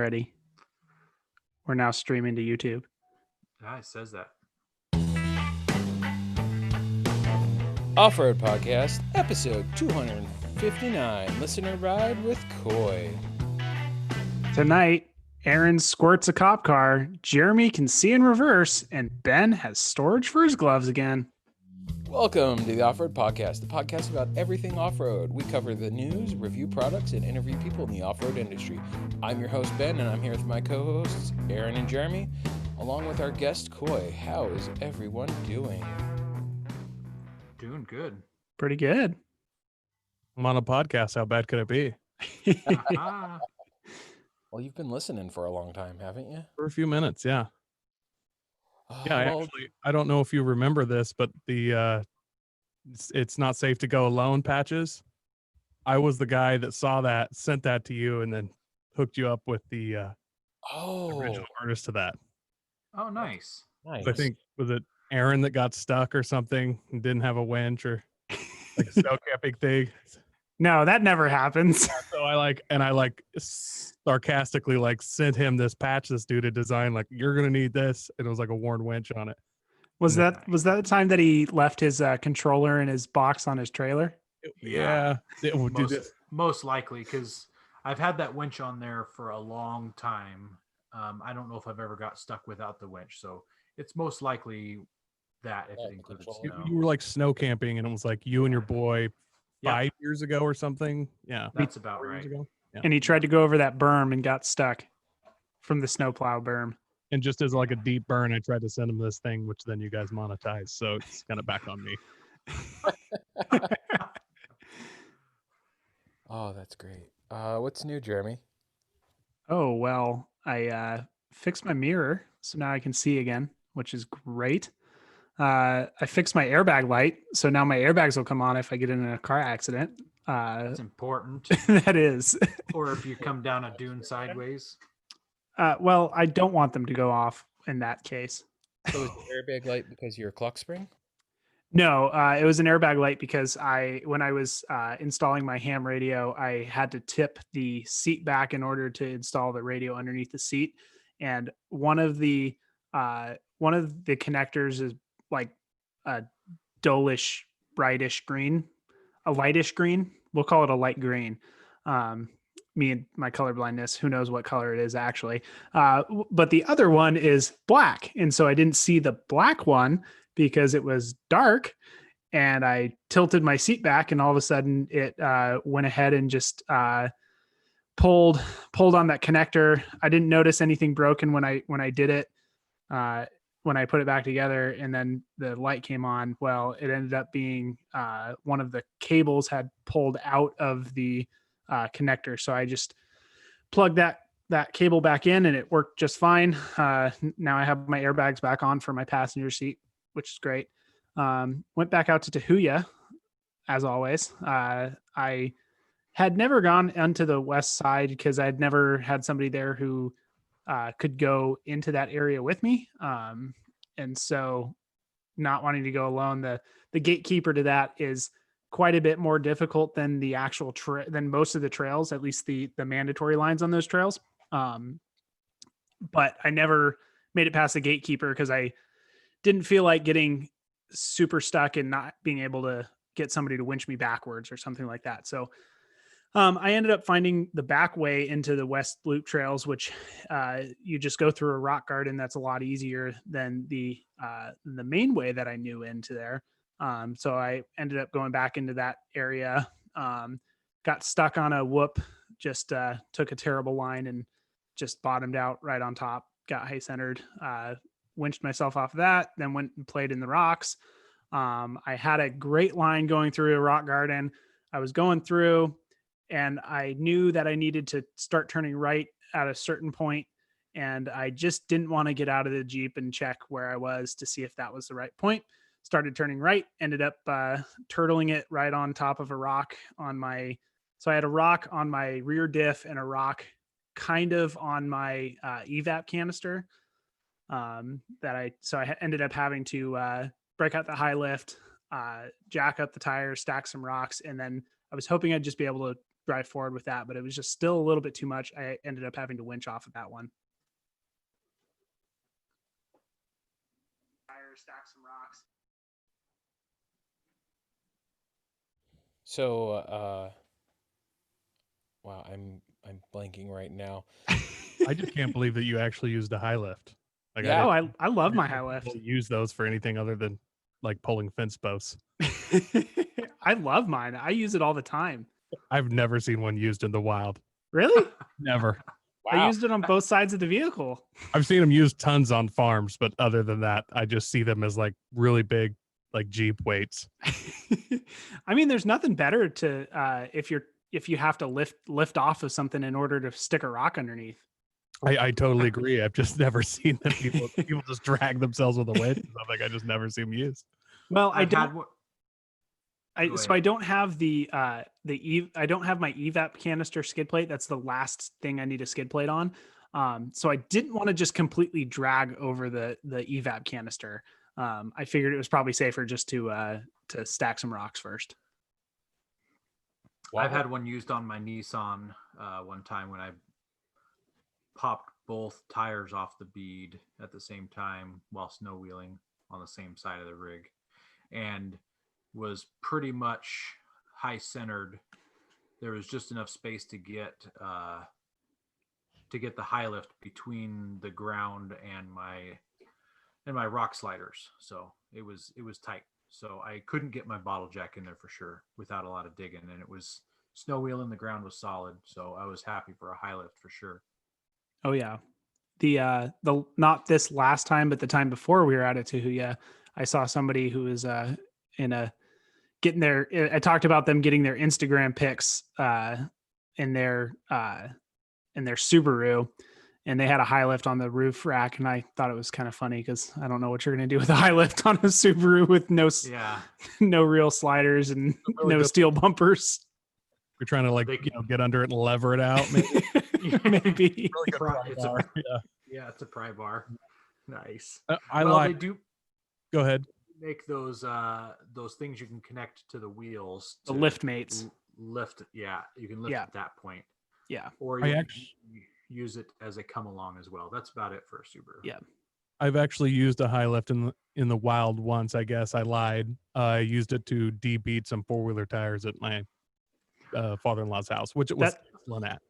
already. We're now streaming to YouTube. Ah, it says that. Off-Road Podcast, episode 259, Listener Ride with Coy. Tonight, Aaron squirts a cop car, Jeremy can see in reverse, and Ben has storage for his gloves again. Welcome to the Off-Road Podcast, the podcast about everything off-road. We cover the news, review products, and interview people in the off-road industry. I'm your host, Ben, and I'm here with my co-hosts, Aaron and Jeremy, along with our guest, Coy. How is everyone doing? Doing good. Pretty good. I'm on a podcast. How bad could it be? Ah, Well, you've been listening for a long time, haven't you? For a few minutes, yeah. Yeah, Well, actually, I don't know if you remember this, but the it's not safe to go alone patches. I was the guy that saw that, sent that to you, and then hooked you up with the original artist to that. oh, nice. nice. I think, was it Aaron that got stuck or something and didn't have a winch or like a snow camping thing? No, that never happens. So I sarcastically sent him this patch this dude had designed, like, you're gonna need this, and it was like a worn winch on it. Was that the time that he left his controller in his box on his trailer? Yeah. Most likely, because I've had that winch on there for a long time. I don't know if I've ever got stuck without the winch, so it's most likely that if it includes snow. You were like snow camping, and it was like you and your boy Yep. 5 years ago or something. Yeah, That's about 4 years right. ago. Yeah. And he tried to go over that berm and got stuck from the snowplow berm. And just as like a deep burn, I tried to send him this thing, which then you guys monetized. So it's kind of back on me. Oh, that's great. What's new, Jeremy? Oh, well, I fixed my mirror, so now I can see again, which is great. I fixed my airbag light, so now my airbags will come on if I get in a car accident. That's important. That is. Or if you come down a dune sideways. Well, I don't want them to go off in that case. So is the airbag light because of your clock spring? No, it was an airbag light because when I was installing my ham radio, I had to tip the seat back in order to install the radio underneath the seat. And one of the connectors is like a dullish, brightish green, a lightish green. We'll call it a light green. Me and my colorblindness, who knows what color it is actually. But the other one is black. And so I didn't see the black one because it was dark, and I tilted my seat back, and all of a sudden it went ahead and just pulled on that connector. I didn't notice anything broken when I did it, when I put it back together, and then the light came on. Well, it ended up being one of the cables had pulled out of the connector. So I just plugged that cable back in, and it worked just fine. Now I have my airbags back on for my passenger seat, which is great. Went back out to Tahuya, as always. I had never gone onto the west side because I'd never had somebody there who could go into that area with me. And so not wanting to go alone, the gatekeeper to that is quite a bit more difficult than the actual than most of the trails, at least the mandatory lines on those trails. But I never made it past the gatekeeper because I didn't feel like getting super stuck and not being able to get somebody to winch me backwards or something like that. So I ended up finding the back way into the West Loop trails, which you just go through a rock garden. That's a lot easier than the main way that I knew into there. So I ended up going back into that area, got stuck on a whoop, just took a terrible line and just bottomed out right on top, got high centered, winched myself off of that, then went and played in the rocks. I had a great line going through a rock garden. I was going through, and I knew that I needed to start turning right at a certain point, and I just didn't want to get out of the Jeep and check where I was to see if that was the right point. Started turning right, ended up turtling it right on top of a rock on my, so I had a rock on my rear diff and a rock kind of on my evap canister. I ended up having to break out the high lift, jack up the tires, stack some rocks, and then I was hoping I'd just be able to drive forward with that, but it was just still a little bit too much. I ended up having to winch off of that one. Stack some rocks. So, wow, I'm blanking right now. I just can't believe that you actually used a high lift. Like, Yeah. I love my didn't high know lift. people use those for anything other than like pulling fence posts. I love mine. I use it all the time. I've never seen one used in the wild. Really? Never. I used it on both sides of the vehicle. I've seen them used tons on farms, but other than that, I just see them as like really big, like Jeep weights. I mean, there's nothing better to if you have to lift off of something in order to stick a rock underneath. I totally agree. I've just never seen them. People just drag themselves with a winch. Like I just never see them used. Well, I don't have I don't have my evap canister skid plate. That's the last thing I need a skid plate on. So I didn't want to just completely drag over the evap canister. I figured it was probably safer just to stack some rocks first. I've had one used on my Nissan one time when I popped both tires off the bead at the same time while snow wheeling on the same side of the rig, and was pretty much high centered. There was just enough space to get the high lift between the ground and my rock sliders. So it was tight. So I couldn't get my bottle jack in there for sure without a lot of digging, and it was snow wheeling. The ground was solid. So I was happy for a high lift for sure. Oh yeah. The not this last time, but the time before we were at it Tahuya, I saw somebody who was I talked about them getting their Instagram pics in their Subaru, and they had a high lift on the roof rack, and I thought it was kind of funny because I don't know what you're going to do with a high lift on a Subaru with no real sliders and no steel bumpers. You're trying to get under it and lever it out. Maybe. Maybe. Really good pry bar. It's a pry bar. Nice. They do. Go ahead. Make those things you can connect to the wheels. The lift mates. Lift. Yeah, you can lift at that point. Yeah. Or you use it as a come along as well. That's about it for a Subaru. Yeah. I've actually used a high lift in the wild once. I guess I lied. I used it to de-beat some 4-wheeler tires at my father-in-law's house, which it was excellent at.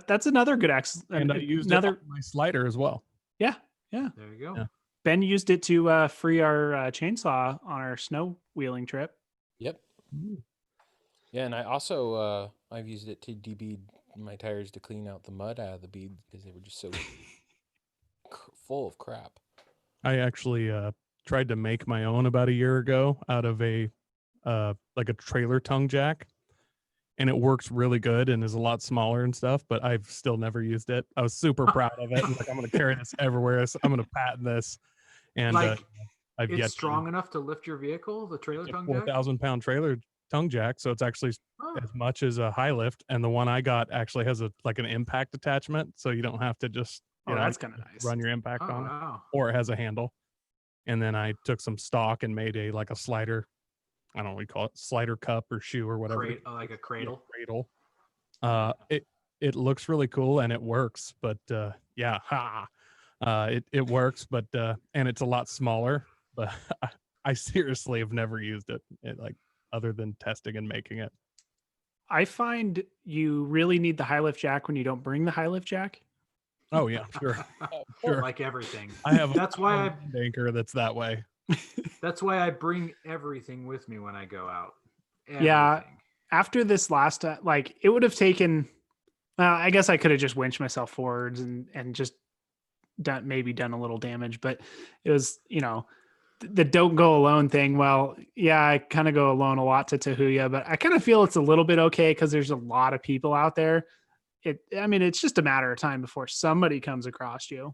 That's another good and I used it on my slider as well. Yeah. There you go. Yeah. Ben used it to free our chainsaw on our snow wheeling trip. Yep. Yeah, and I also I've used it to de-bead my tires to clean out the mud out of the bead because they were just so full of crap. I actually tried to make my own about a year ago out of a trailer tongue jack, and it works really good and is a lot smaller and stuff, but I've still never used it. I was super proud of it. I'm like, I'm going to carry this everywhere. I'm going to patent this. And it's strong enough to lift your vehicle, the trailer tongue jack? 4,000-pound trailer tongue jack. So it's actually as much as a high lift. And the one I got actually has an impact attachment. So you don't have to just, that's kind of nice. Run your impact on wow. it. Or it has a handle. And then I took some stock and made a slider. I don't know what you call it, slider cup or shoe or whatever. Like a cradle. Cradle. It looks really cool and it works, but it works, but and it's a lot smaller. But I seriously have never used it, other than testing and making it. I find you really need the high lift jack when you don't bring the high lift jack. Oh yeah, sure. Sure. Like everything. I have that's why I anchor that's that way. That's why I bring everything with me when I go out. Everything. Yeah. After this last, it would have taken. I guess I could have just winched myself forwards and just done a little damage, but it was the don't go alone thing. Well, yeah, I kind of go alone a lot to Tahuya, but I kind of feel it's a little bit okay because there's a lot of people out there. It's just a matter of time before somebody comes across you,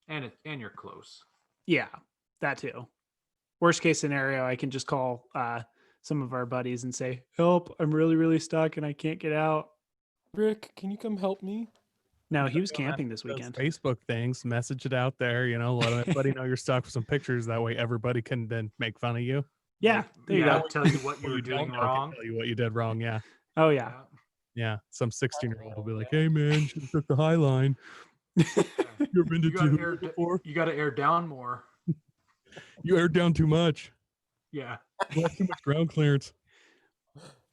and you're close. Yeah, that too. Worst case scenario, I can just call some of our buddies and say, "Help! I'm really, really stuck and I can't get out." Rick, can you come help me? No, he was camping this weekend. Facebook things, message it out there. Let everybody know you're stuck with some pictures. That way, everybody can then make fun of you. Yeah, there you go. Tell you what you were doing wrong. Tell you what you did wrong. Yeah. Oh yeah. Yeah, some 16-year-old will be like, "Hey man, should have took the High Line. Yeah. You ever been to You gotta Tahiti before? you gotta air down more. You aired down too much. Yeah. You have too much ground clearance.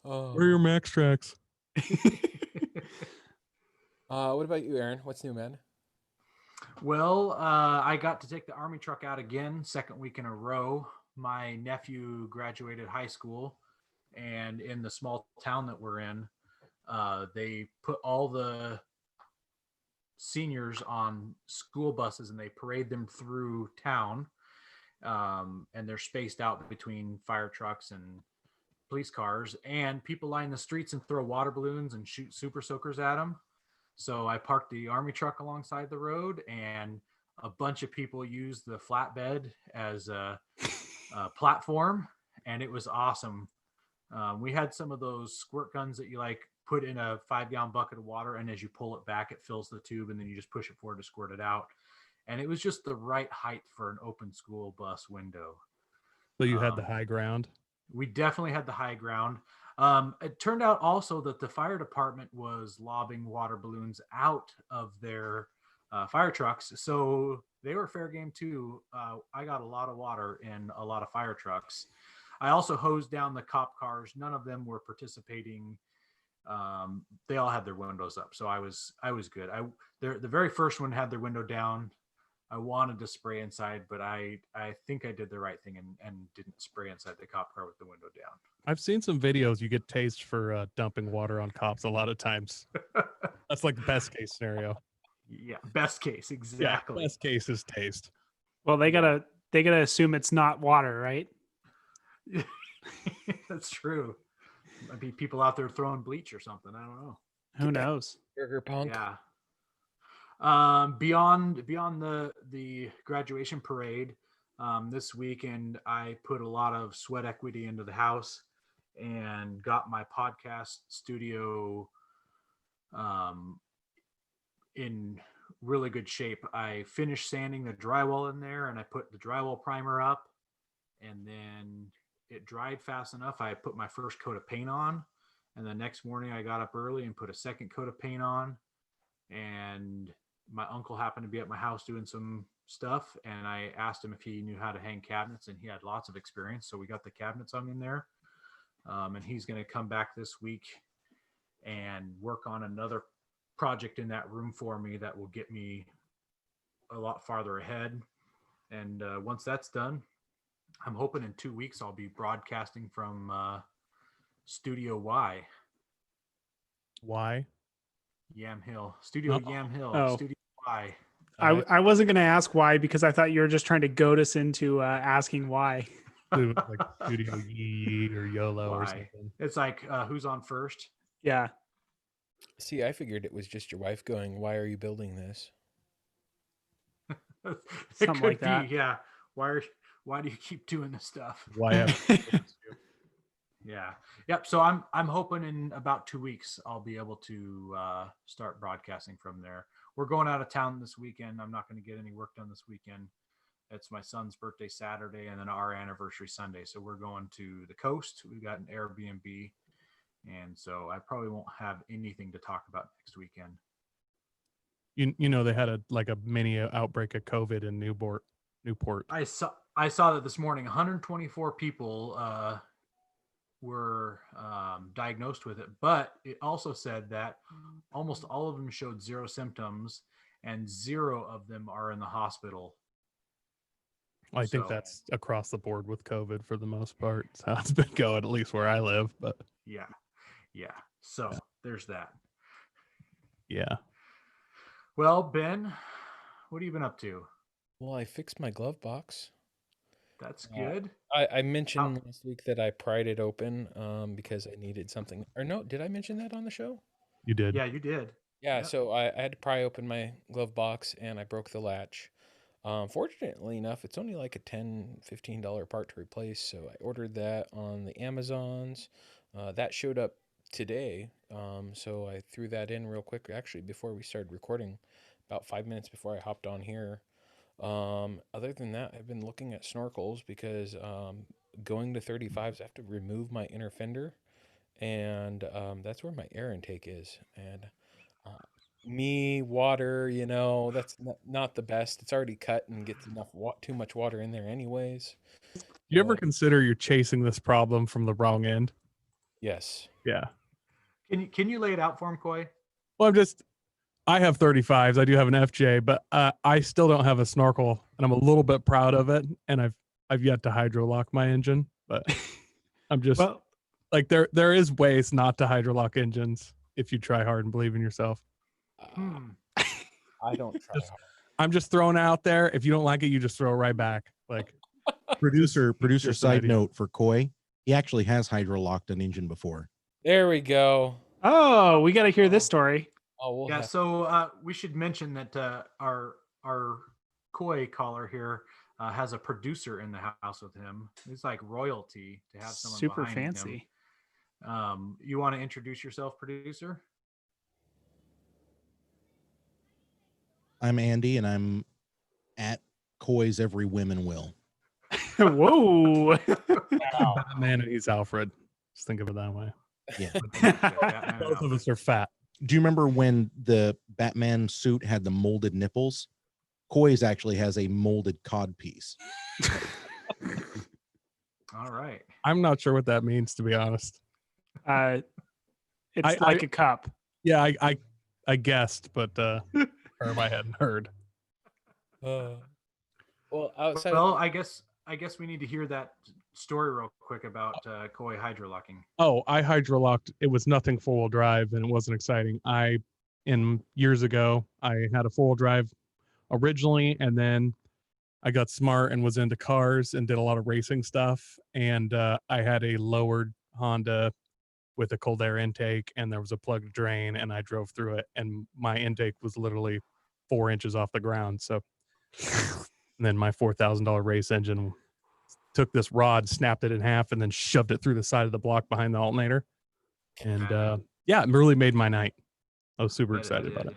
Oh. Where are your max tracks?" What about you, Aaron? What's new, man? Well, I got to take the Army truck out again, second week in a row. My nephew graduated high school, and in the small town that we're in, they put all the seniors on school buses and they parade them through town. And they're spaced out between fire trucks and police cars, and people line the streets and throw water balloons and shoot super soakers at them. So I parked the Army truck alongside the road, and a bunch of people used the flatbed as a platform, and it was awesome. We had some of those squirt guns that you like put in a 5-gallon bucket of water, and as you pull it back, it fills the tube, and then you just push it forward to squirt it out. And it was just the right height for an open school bus window. So you had the high ground. We definitely had the high ground. It turned out also that the fire department was lobbing water balloons out of their fire trucks. So they were fair game too. I got a lot of water in a lot of fire trucks. I also hosed down the cop cars. None of them were participating. They all had their windows up. So I was good. The very first one had their window down. I wanted to spray inside, but I think I did the right thing and didn't spray inside the cop car with the window down. I've seen some videos. You get tased for dumping water on cops a lot of times. That's like the best case scenario. Yeah, best case, exactly. Yeah, best case is taste. Well, they gotta assume it's not water, right? That's true. Might be people out there throwing bleach or something. I don't know. Who knows? Burger punk. Yeah. Beyond the graduation parade, this weekend I put a lot of sweat equity into the house and got my podcast studio in really good shape. I finished sanding the drywall in there, and I put the drywall primer up, and then it dried fast enough. I put my first coat of paint on, and the next morning I got up early and put a second coat of paint on. And my uncle happened to be at my house doing some stuff, and I asked him if he knew how to hang cabinets, and he had lots of experience. So we got the cabinets hung in there, and he's going to come back this week and work on another project in that room for me that will get me a lot farther ahead. And once that's done, I'm hoping in 2 weeks I'll be broadcasting from Studio Y. Why? Yam Hill. Studio Yam Hill. Oh. Studio Y. I wasn't going to ask why, because I thought you were just trying to goad us into asking why. Like Studio Yee or YOLO or Why? something. It's like who's on first? Yeah. See, I figured it was just your wife going, "Why are you building this?" It Something could like that. be, yeah. Why do you keep doing this stuff? Why have Yeah. Yep. So I'm hoping in about 2 weeks I'll be able to start broadcasting from there. We're going out of town this weekend. I'm not going to get any work done this weekend. It's my son's birthday Saturday and then our anniversary Sunday. So we're going to the coast. We've got an Airbnb. And so I probably won't have anything to talk about next weekend. you know they had a mini outbreak of COVID in Newport. I saw that this morning. 124 people were diagnosed with it, but it also said that almost all of them showed zero symptoms and 0 of them are in the hospital. I think So- that's across the board with COVID for the most part. That's how it's been going, at least where I live. But Yeah. So there's that. yeah, Well, Ben, what have you been up to? Well, I fixed my glove box. That's good. I mentioned last week that I pried it open because I needed something. Or no, did I mention that on the show? you did. Yeah, you did. Yeah, Yep. so I had to pry open my glove box and I broke the latch. Fortunately enough, it's only like a $10, $15 part to replace. So I ordered that on the Amazons. That showed up today. So I threw that in real quick, actually, before we started recording, about 5 minutes before I hopped on here. Other than that, I've been looking at snorkels because going to 35s, I have to remove my inner fender. and that's where my air intake is. And uh, me, water, that's not the best. It's already cut and gets too much water in there, anyways. You ever But consider you're chasing this problem from the wrong end? yes, Yeah. Can you lay it out for him, Coy? Well, I have 35s. I do have an FJ, but I still don't have a snorkel, and I'm a little bit proud of it. And I've yet to hydrolock my engine, but I'm just Well, like there is ways not to hydrolock engines if you try hard and believe in yourself. I don't try Just- hard. I'm just throwing it out there. If you don't like it, you just throw it right back. Like Producer just an side idea. note for Coy, he actually has hydrolocked an engine before. There we go. oh, we got to hear this story. Oh, we'll Yeah, have so we should mention that our Koi caller here has a producer in the house with him. It's like royalty to have someone Super behind him. fancy. You want to introduce yourself, producer? I'm Andy, and I'm at Coy's Every Women Will. Whoa. Batman and he's Alfred. Just think of it that way. Yeah. Both of us are fat. Do you remember when the Batman suit had the molded nipples? Coy's actually has a molded cod piece. All right. I'm not sure what that means, to be honest. It's I- like a cup. Yeah, I guessed, but term I hadn't heard. well, outside. Well, I guess we need to hear that story real quick about Koi hydrolocking. Oh, I hydrolocked. It was nothing four-wheel drive, and it wasn't exciting. Years ago, I had a four-wheel drive originally, and then I got smart and was into cars and did a lot of racing stuff. And I had a lowered Honda with a cold air intake, and there was a plugged drain, and I drove through it, and my intake was literally 4 inches off the ground. So, and then my $4,000 race engine took this rod, snapped it in half, and then shoved it through the side of the block behind the alternator. And yeah, it really made my night. I was super excited about it.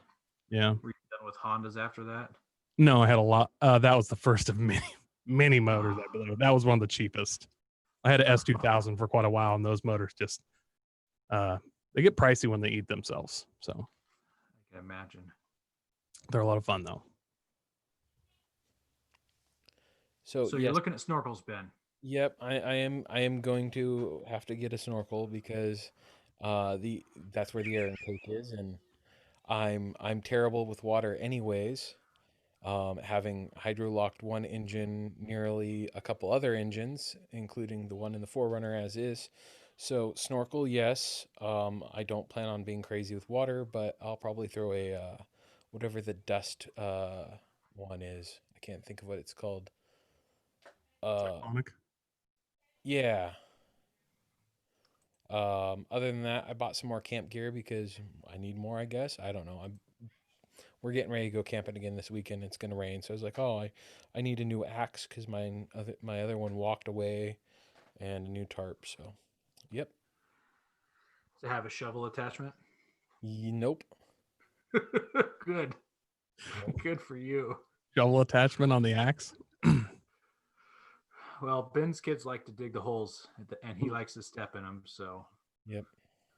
Yeah. Were you done with Hondas after that? No, I had a lot. That was the first of many motors, I believe. That was one of the cheapest. I had an S2000 for quite a while, and those motors just they get pricey when they eat themselves. So I can imagine. they're a lot of fun, though. So yes. you're looking at snorkels, Ben. Yep, I am going to have to get a snorkel because that's where the air intake is, and I'm terrible with water anyways. Having hydrolocked one engine, nearly a couple other engines, including the one in the Forerunner as is. So snorkel, yes. I don't plan on being crazy with water, but I'll probably throw a whatever the dust one is. I can't think of what it's called. Cyclonic. Yeah. Other than that, I bought some more camp gear because I need more, I guess. I don't know. We're getting ready to go camping again this weekend. It's going to rain. So I was like, oh, I need a new axe because my other one walked away, and a new tarp. So, yep. To have a shovel attachment? Nope. Good. Good for you. Shovel attachment on the axe. Well, Ben's kids like to dig the holes, and he likes to step in them. So, Yep.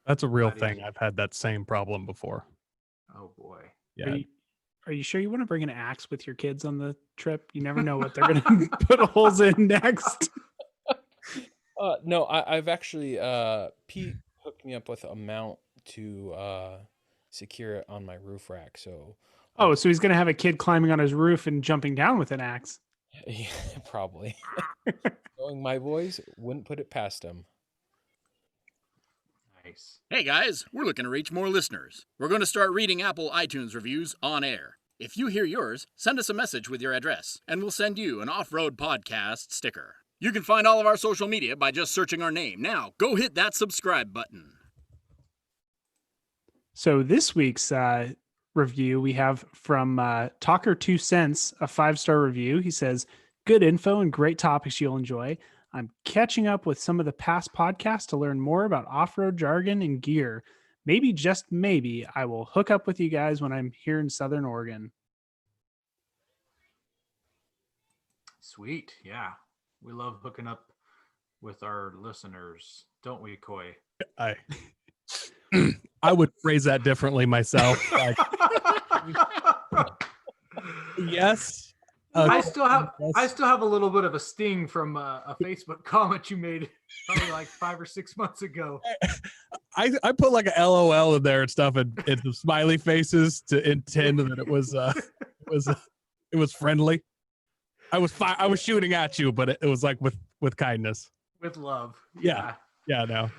That's a real That is- thing. I've had that same problem before. oh boy. Yeah. Are you sure you want to bring an axe with your kids on the trip? You never know what they're going to put holes in next. No, I've actually Pete hooked me up with a mount to secure it on my roof rack. So Oh, so he's going to have a kid climbing on his roof and jumping down with an axe. yeah, probably. Knowing my boys, wouldn't put it past them. Nice. Hey guys, we're looking to reach more listeners. We're going to start reading Apple iTunes reviews on air. If you hear yours, send us a message with your address, and we'll send you an Off-Road Podcast sticker. You can find all of our social media by just searching our name. Now, go hit that subscribe button. So this week's review we have from Talker 2 Cents, a 5-star review. He says, good info and great topics you'll enjoy. I'm catching up with some of the past podcasts to learn more about off-road jargon and gear. Maybe, just maybe, I will hook up with you guys when I'm here in Southern Oregon. Sweet. Yeah. We love hooking up with our listeners, don't we, Coy? I I would phrase that differently myself. Like, yes. I still have yes. a little bit of a sting from a Facebook comment you made probably like 5 or 6 months ago. I put like a LOL in there and stuff and the smiley faces to intend that it was it was friendly. I was shooting at you, but it was like with kindness. With love. Yeah. Yeah, no.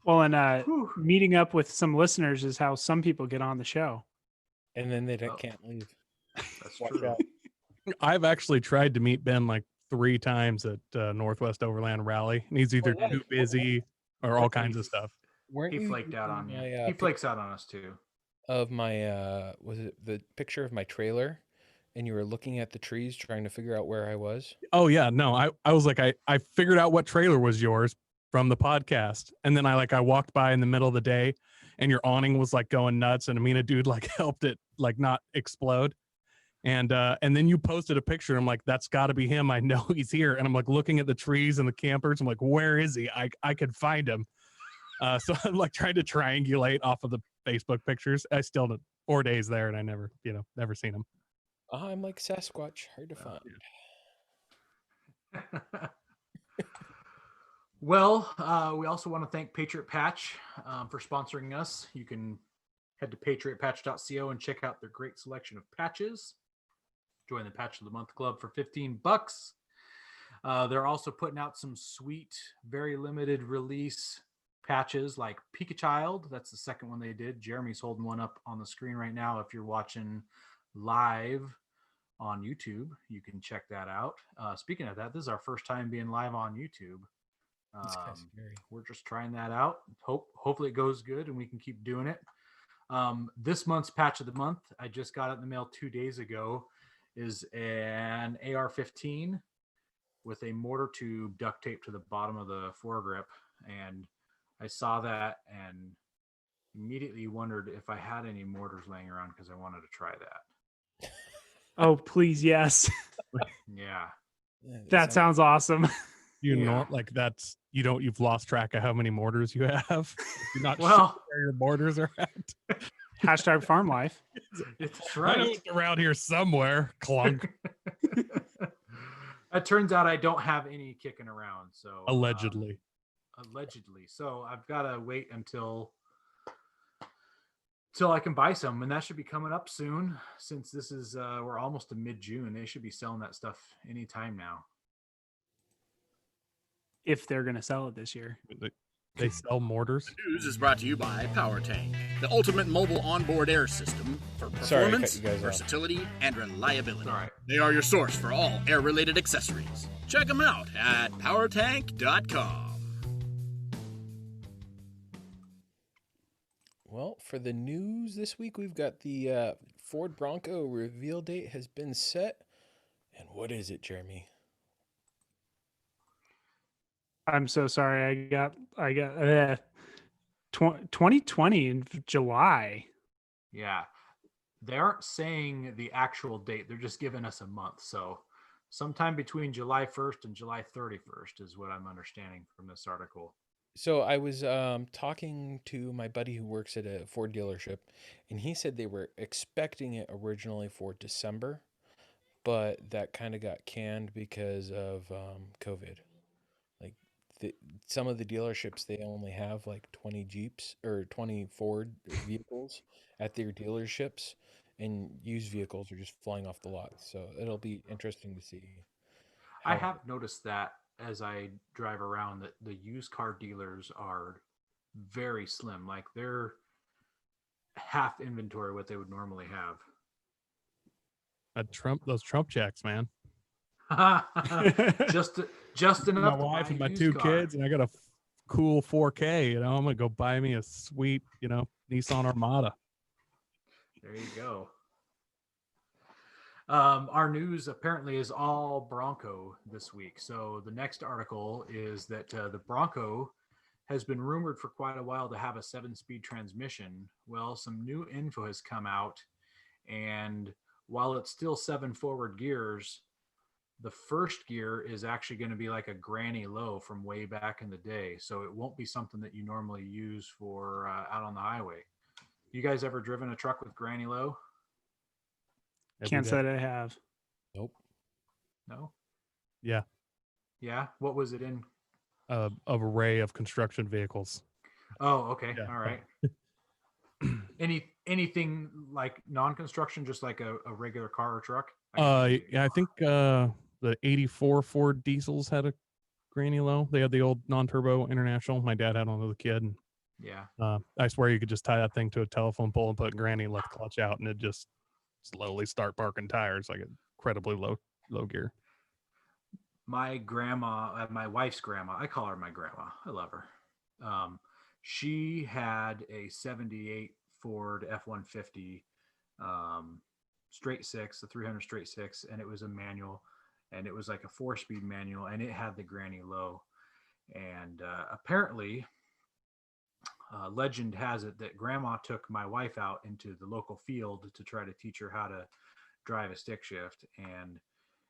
Well, and Whew. meeting up with some listeners is how some people get on the show. And then they Oh. can't leave. That's Watch true. out. I've actually tried to meet Ben like 3 times at Northwest Overland Rally, and he's either yeah. too busy or all kinds of stuff. Weren't He you flaked out on using you. my, He flakes out on us too. of my was it the picture of my trailer, and you were looking at the trees trying to figure out where I was? Oh yeah, no, I was like I figured out what trailer was yours from the podcast, and then I walked by in the middle of the day, and your awning was like going nuts, and Amina dude like helped it like not explode, and then you posted a picture. I'm like, that's got to be him. I know he's here, and I'm like looking at the trees and the campers. I'm like, where is he? I could find him. So I'm like trying to triangulate off of the Facebook pictures. I still 4 days there, and I never seen him. I'm like Sasquatch, hard to find. Well, we also want to thank Patriot Patch for sponsoring us. You can head to patriotpatch.co and check out their great selection of patches. Join the Patch of the Month Club for $15. They're also putting out some sweet, very limited release patches like Pikachild. That's the second one they did. Jeremy's holding one up on the screen right now. If you're watching live on YouTube, you can check that out. Speaking of that, this is our first time being live on YouTube. It's kind of scary. We're just trying that out. Hopefully it goes good and we can keep doing it. This month's patch of the month, I just got it in the mail 2 days ago, is an AR-15 with a mortar tube duct taped to the bottom of the foregrip. And I saw that and immediately wondered if I had any mortars laying around because I wanted to try that. Oh, please, yes. Yeah. Yeah, That sounds awesome. Yeah. Like that's you've lost track of how many mortars you have. You're not sure Well, where your mortars are at. Hashtag farm life. it's I know right. it's around here somewhere. Clunk. It turns out I don't have any kicking around. So Allegedly. So I've got to wait until I can buy some, and that should be coming up soon. Since this is we're almost to mid-June, they should be selling that stuff anytime now. If they're going to sell it this year. They sell mortars. The news is brought to you by PowerTank, the ultimate mobile onboard air system for Sorry, I cut performance, you guys off. versatility, and reliability. All right. They are your source for all air-related accessories. Check them out at powertank.com. Well, for the news this week, we've got the Ford Bronco reveal date has been set. And what is it, Jeremy? I'm so sorry. I got 2020 in July. Yeah. They aren't saying the actual date. They're just giving us a month. So sometime between July 1st and July 31st is what I'm understanding from this article. So I was talking to my buddy who works at a Ford dealership, and he said they were expecting it originally for December, but that kind of got canned because of COVID. Like some of the dealerships, they only have like 20 Jeeps or 20 Ford vehicles at their dealerships, and used vehicles are just flying off the lot. So it'll be interesting to see. I have noticed that as I drive around that the used car dealers are very slim. Like they're half inventory what they would normally Those Trump checks, man. have. just enough. My to wife buy and a my used 2 car. kids, and I got a cool 4K. I'm gonna go buy me a sweet, Nissan Armada. There you go. Our news apparently is all Bronco this week. So the next article is that the Bronco has been rumored for quite a while to have a 7-speed transmission. Well, some new info has come out, and while it's still 7 forward gears, the first gear is actually going to be like a granny low from way back in the day. So it won't be something that you normally use for out on the highway. You guys ever driven a truck with granny low? Every Can't day. say that I have. Nope. No? Yeah. Yeah. What was it in? Of array of construction vehicles. Oh, okay. Yeah. All right. Anything like non-construction, just like a regular car or truck? Yeah, I think the 84 Ford diesels had a granny low. They had the old non-turbo international. My dad had one as a kid. And, Yeah. I swear you could just tie that thing to a telephone pole and put granny, let the clutch out, and it just slowly start barking tires like incredibly low gear. My grandma, my wife's grandma, I call her my grandma. I love her. She had a 78 Ford F-150 straight six, the 300 straight six, and it was a manual, and it was like a 4-speed manual, and it had the granny low. And apparently, legend has it that grandma took my wife out into the local field to try to teach her how to drive a stick shift, and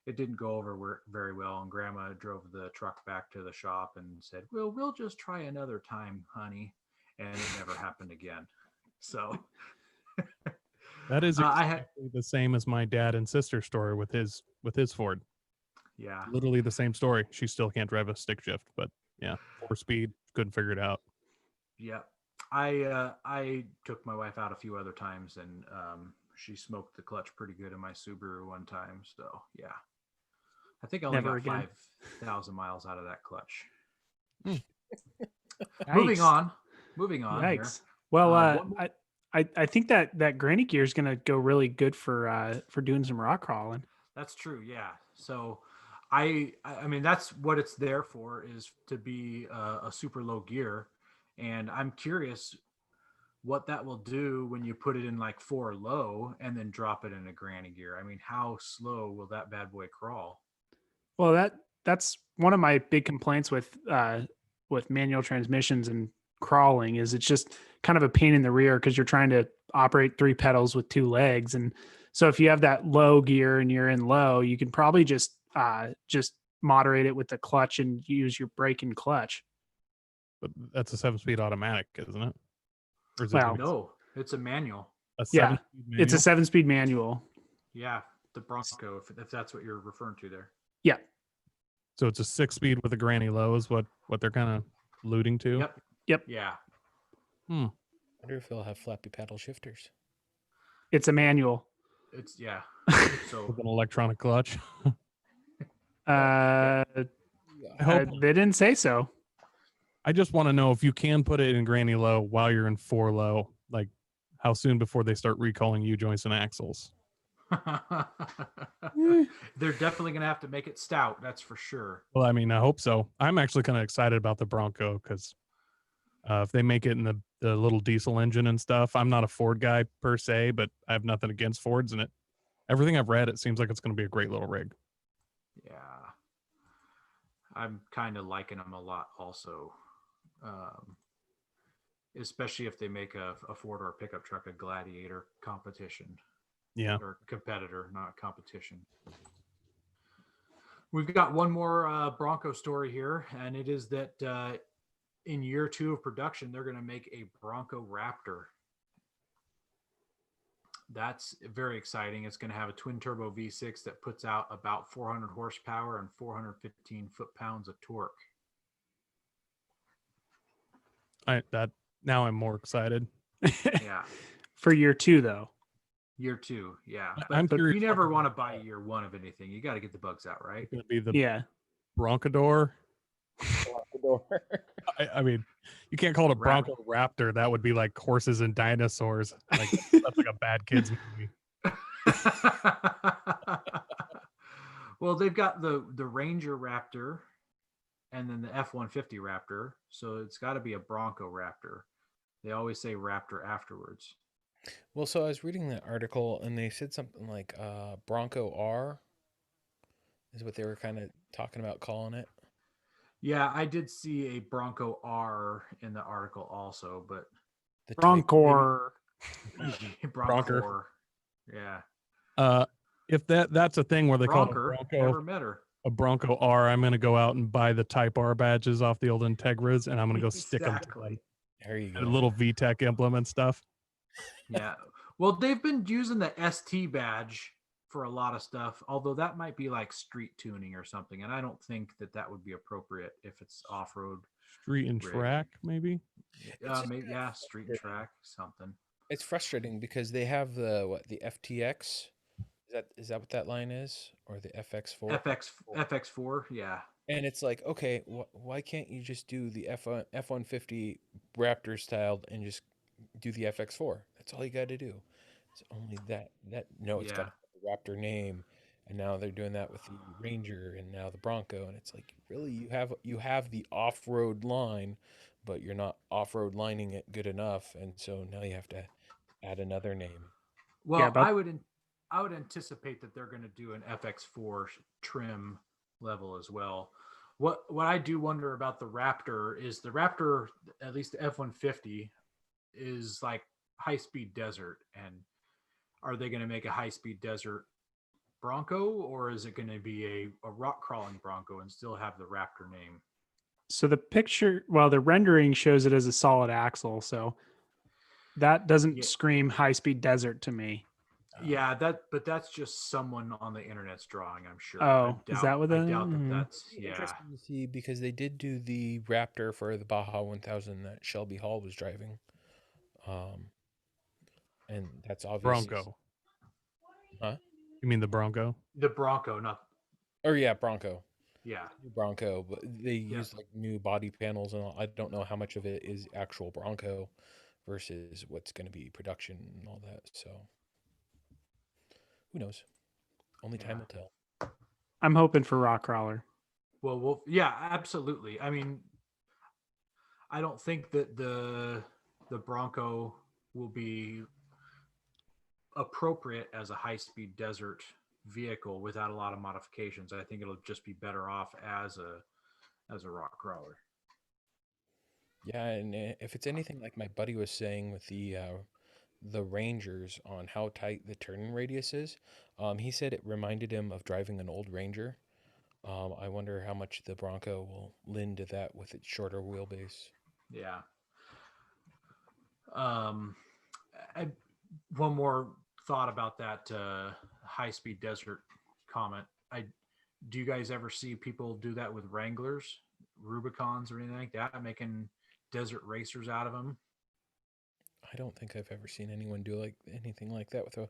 it didn't go over very well. And grandma drove the truck back to the shop and said, well, we'll just try another time, honey. And it never happened again. So That is I exactly had, the same as my dad and sister story with his Ford. yeah, Literally the same story. She still can't drive a stick shift, but yeah, 4-speed, couldn't figure it out. yeah. I took my wife out a few other times, and she smoked the clutch pretty good in my Subaru one time. So yeah, I think I only Never got again. 5,000 miles out of that clutch. Yikes. Moving on here. Yikes. Well, One more- I think that granny gear is gonna go really good for doing some rock crawling. That's true. Yeah. So I mean, that's what it's there for, is to be a super low gear. And I'm curious what that will do when you put it in like 4 low and then drop it in a granny gear. I mean, how slow will that bad boy crawl? Well, that's one of my big complaints with manual transmissions and crawling is it's just kind of a pain in the rear because you're trying to operate 3 pedals with 2 legs. And so if you have that low gear and you're in low, you can probably just moderate it with the clutch and use your brake and clutch. But that's a 7-speed automatic, isn't it? Or is it Well, No, it's a manual. a yeah, 7-speed it's a manual? 7-speed manual. Yeah, the Bronco, if that's what you're referring to there. Yeah. So it's a 6-speed with a granny low is what they're kind of alluding to. Yep. Yeah. Hmm. I wonder if they'll have flappy paddle shifters. It's a manual. It's yeah. So With an electronic clutch. Uh, I hope. they didn't say so. I just want to know if you can put it in granny low while you're in 4 low, like how soon before they start recalling U joints and axles. they're definitely going to have to make it stout. That's for sure. Well, I mean, I hope so. I'm actually kind of excited about the Bronco because if they make it in the little diesel engine and stuff, I'm not a Ford guy per se, but I have nothing against Fords, and everything I've read, it seems like it's going to be a great little rig. Yeah. I'm kind of liking them a lot also. Especially if they make a 4-door pickup truck a gladiator competition. Yeah. Or competitor, not competition. We've got one more Bronco story here, and it is that in year 2 of production, they're going to make a Bronco Raptor. That's very exciting. It's going to have a twin turbo V6 that puts out about 400 horsepower and 415 foot-pounds of torque. Now I'm more excited. Yeah. For year 2, though. Year 2, yeah. I'm But curious you never what- want to buy year 1 of anything. You got to get the bugs out, right? It's going to be the Yeah. Broncador. I mean, you can't call it a Rap- Bronco Raptor. That would be like horses and dinosaurs. Like that's like a bad kids movie. Well, they've got the Ranger Raptor and then the F-150 Raptor. So it's got to be a Bronco Raptor. They always say Raptor afterwards. Well, so I was reading that article and they said something like Bronco R is what they were kind of talking about calling it. Yeah, I did see a Bronco R in the article also, but The Broncor. Bronco. Yeah. if that's a thing where they call it Bronker, a never Bronco, met her. a Bronco R, I'm gonna go out and buy the Type R badges off the old Integras, and I'm gonna go stick them to Exactly. There you a go. little VTEC implement stuff. Yeah. Well, they've been using the ST badge for a lot of stuff, although that might be like street tuning or something, and I don't think that would be appropriate if it's off-road. Street and Rig. track, maybe. It's just Maybe kinda street and track something. It's frustrating because they have the FTX. Is that what that line is, or the FX4? FX4, yeah. And it's like, okay, why can't you just do the F150 Raptor style and just do the FX4? That's all you got to do. It's only that no, it's got the Raptor name, and now they're doing that with the Ranger and now the Bronco, and it's like, really, you have the off-road line, but you're not off-road lining it good enough, and so now you have to add another name. Well, I would anticipate that they're going to do an FX4 trim level as well. What I do wonder about the Raptor is the Raptor, at least the F-150, is like high-speed desert, and are they going to make a high-speed desert Bronco, or is it going to be a rock crawling Bronco and still have the Raptor name? So the picture, well, the rendering shows it as a solid axle, so that doesn't scream high-speed desert to me. Yeah, but that's just someone on the internet's drawing, I'm sure. Oh, is that what I doubt that's Interesting to see, because they did do the Raptor for the Baja 1000 that Shelby Hall was driving, and that's obviously Bronco. Huh? You mean the Bronco? The Bronco, not. Or yeah, Bronco. Yeah, Bronco, but they use like new body panels, and all. I don't know how much of it is actual Bronco versus what's going to be production and all that. So who knows? Only time will tell. I'm hoping for rock crawler. Well, yeah, absolutely. I mean, I don't think that the Bronco will be appropriate as a high-speed desert vehicle without a lot of modifications. I think it'll just be better off as a rock crawler. Yeah, and if it's anything like my buddy was saying with the Rangers on how tight the turning radius is, he said it reminded him of driving an old Ranger. I wonder how much the Bronco will lend to that with its shorter wheelbase. Yeah. One more thought about that high-speed desert comment. Do you guys ever see people do that with Wranglers, Rubicons, or anything like that, making desert racers out of them? I don't think I've ever seen anyone do anything like that with a.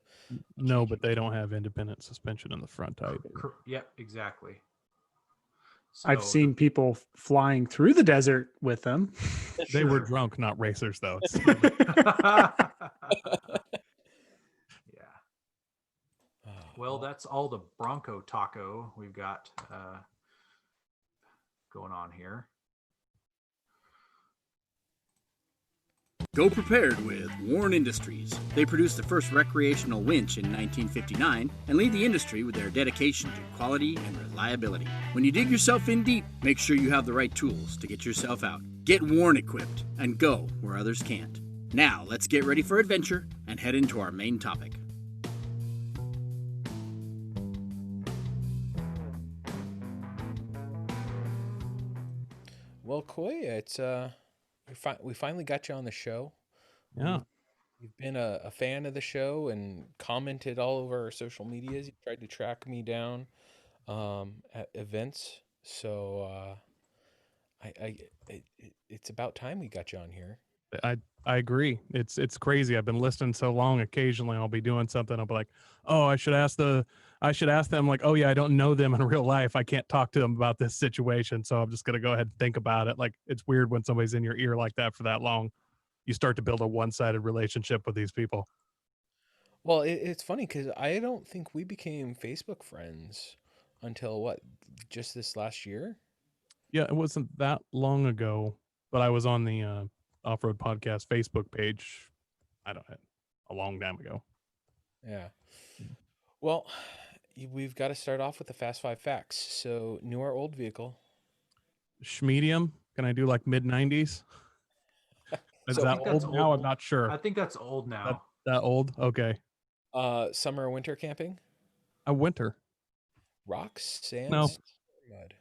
No, but they don't have independent suspension in the front either. Yep, exactly. So I've seen people flying through the desert with them. They were drunk, not racers, though. Yeah. Well, that's all the Bronco taco we've got going on here. Go prepared with Warren Industries. They produced the first recreational winch in 1959 and lead the industry with their dedication to quality and reliability. When you dig yourself in deep, make sure you have the right tools to get yourself out. Get Warren equipped and go where others can't. Now, let's get ready for adventure and head into our main topic. Well, Coy, it's we finally got you on the show. Yeah. You've been a fan of the show and commented all over our social medias. You tried to track me down at events. So it's about time we got you on here. I agree. It's crazy. I've been listening so long. Occasionally, I'll be doing something. I'll be like, "Oh, I should ask them." Like, "Oh yeah, I don't know them in real life. I can't talk to them about this situation, so I'm just gonna go ahead and think about it." Like, it's weird when somebody's in your ear like that for that long. You start to build a one-sided relationship with these people. Well, it's funny because I don't think we became Facebook friends until just this last year. Yeah, it wasn't that long ago, but I was on the Off-Road Podcast Facebook page. I don't know, a long time ago. Yeah. Well, we've got to start off with the Fast 5 facts. So, new or old vehicle? Schmedium. Can I do like mid-90s? Is So that old now? I'm not sure. I think that's old now. That old? Okay. Summer or winter camping? A winter. Rocks, sand, No. mud.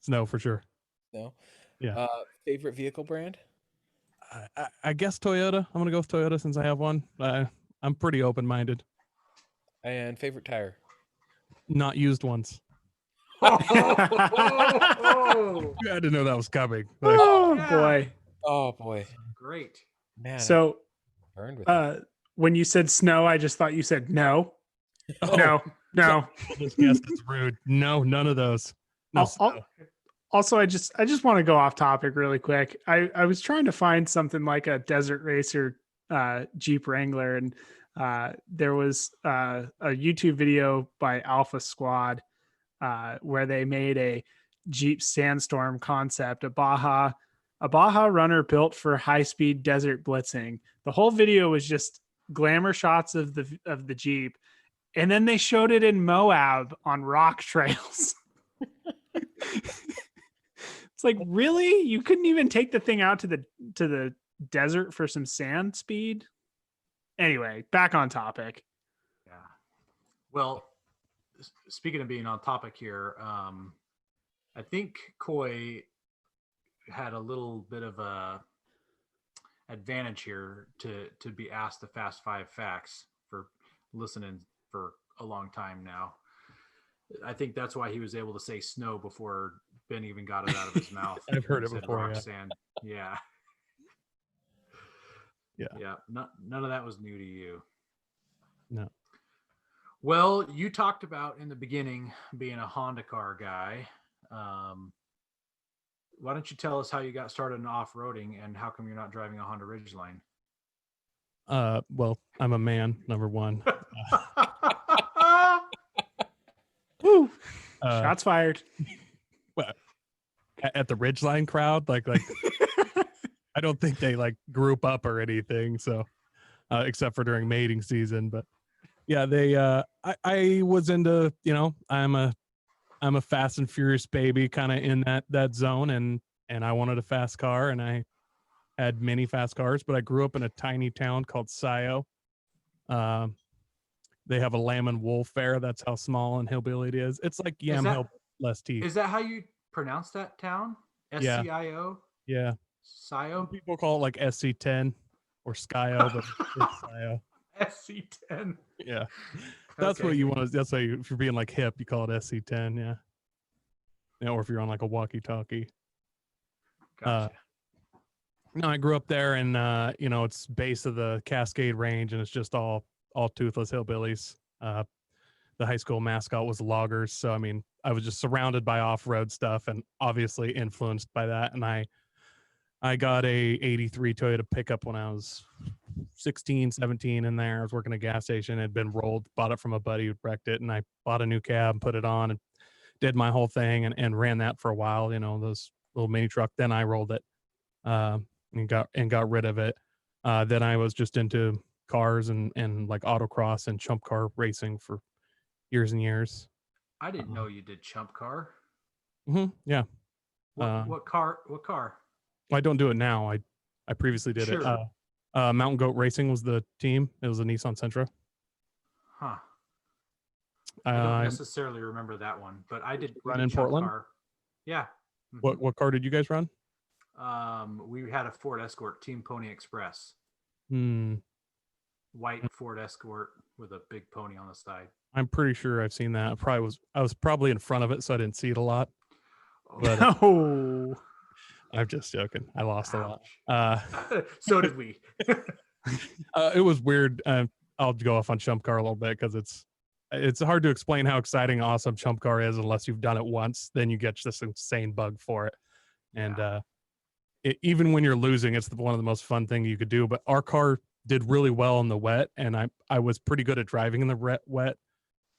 Snow for sure. No. Yeah. Favorite vehicle brand? I guess Toyota. I'm gonna go with Toyota since I have one. I'm pretty open-minded. And favorite tire? Not used ones. Oh, You had to know that was coming. Oh yeah. boy. Oh boy, great. man! So I burned with that. when you said snow, I just thought you said no. Oh, No. this guest is rude. No, none of those. No. snow. Also, I just want to go off topic really quick. I was trying to find something like a Desert Racer Jeep Wrangler, and there was a YouTube video by Alpha Squad where they made a Jeep Sandstorm concept, a Baja runner built for high speed desert blitzing. The whole video was just glamour shots of the Jeep, and then they showed it in Moab on rock trails. It's like, really? You couldn't even take the thing out to the desert for some sand speed? Anyway, back on topic. Yeah. Well, speaking of being on topic here, I think Coy had a little bit of a advantage here to be asked the Fast 5 facts for listening for a long time now. I think that's why he was able to say snow before Ben even got it out of his mouth. I've heard He it said before. rock Yeah. sand. Yeah. Yeah. None of that was new to you. No. Well, you talked about in the beginning being a Honda car guy. Why don't you tell us how you got started in off-roading and how come you're not driving a Honda Ridgeline? Well, I'm a man, number one. Woo! Uh, Shots fired. at the Ridgeline crowd, like I don't think they like group up or anything. So, except for during mating season, but yeah, they. I was into, I'm a Fast and Furious baby, kind of in that zone, and I wanted a fast car, and I had many fast cars, but I grew up in a tiny town called Scio. They have a lamb and wool fair. That's how small and hillbilly it is. It's like Yamhill less teeth. Is that how you pronounce that town? Yeah. SCIO? Yeah. Scio? People call it like SC10 or Skyo, but it's Scio. SC10. Yeah. That's what you want to, that's why if you're being like hip, you call it SC10. Yeah. Yeah. Or if you're on like a walkie talkie. Gotcha. No, I grew up there, and it's base of the Cascade Range, and it's just all toothless hillbillies. The high school mascot was loggers, so I mean, I was just surrounded by off-road stuff, and obviously influenced by that. And I got a '83 Toyota pickup when I was 16, 17 in there. I was working at a gas station. It had been rolled, bought it from a buddy who wrecked it, and I bought a new cab, put it on, and did my whole thing, and ran that for a while. Those little mini truck. Then I rolled it. And got rid of it. Then I was just into cars and like autocross and chump car racing for years and years. I didn't know you did chump car. Yeah. What car? I don't do it now. I previously did it. Mountain Goat Racing was the team. It was a Nissan Sentra. Huh. I don't necessarily remember that one, but I did run in Portland. Car. Yeah. Mm-hmm. What car did you guys run? We had a Ford Escort, Team Pony Express. White Ford Escort with a big pony on the side. I'm pretty sure I've seen that. I was probably in front of it, so I didn't see it a lot. But I'm just joking. I lost a lot. So did we. It was weird. I'll go off on chump car a little bit because it's hard to explain how exciting, awesome chump car is unless you've done it once. Then you get this insane bug for it, and even when you're losing, it's one of the most fun things you could do. But our car did really well in the wet, and I was pretty good at driving in the wet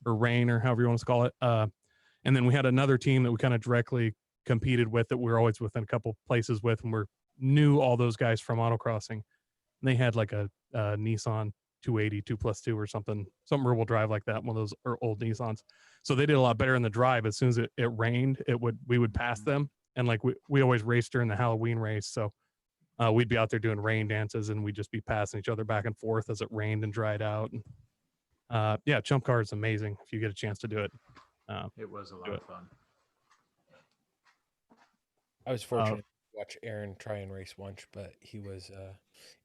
or rain or however you want to call it. And then we had another team that we kind of directly competed with that we were always within a couple places with, and we knew all those guys from autocrossing. And they had like a Nissan 280 2+2 or something rear wheel drive like that, one of those old Nissans. So they did a lot better in the drive. As soon as it rained, we would pass them. And like we always raced during the Halloween race. So we'd be out there doing rain dances, and we'd just be passing each other back and forth as it rained and dried out. And Yeah, Chump Car is amazing if you get a chance to do it. It was a lot Do of it. fun. I was fortunate to watch Aaron try and race once, but he was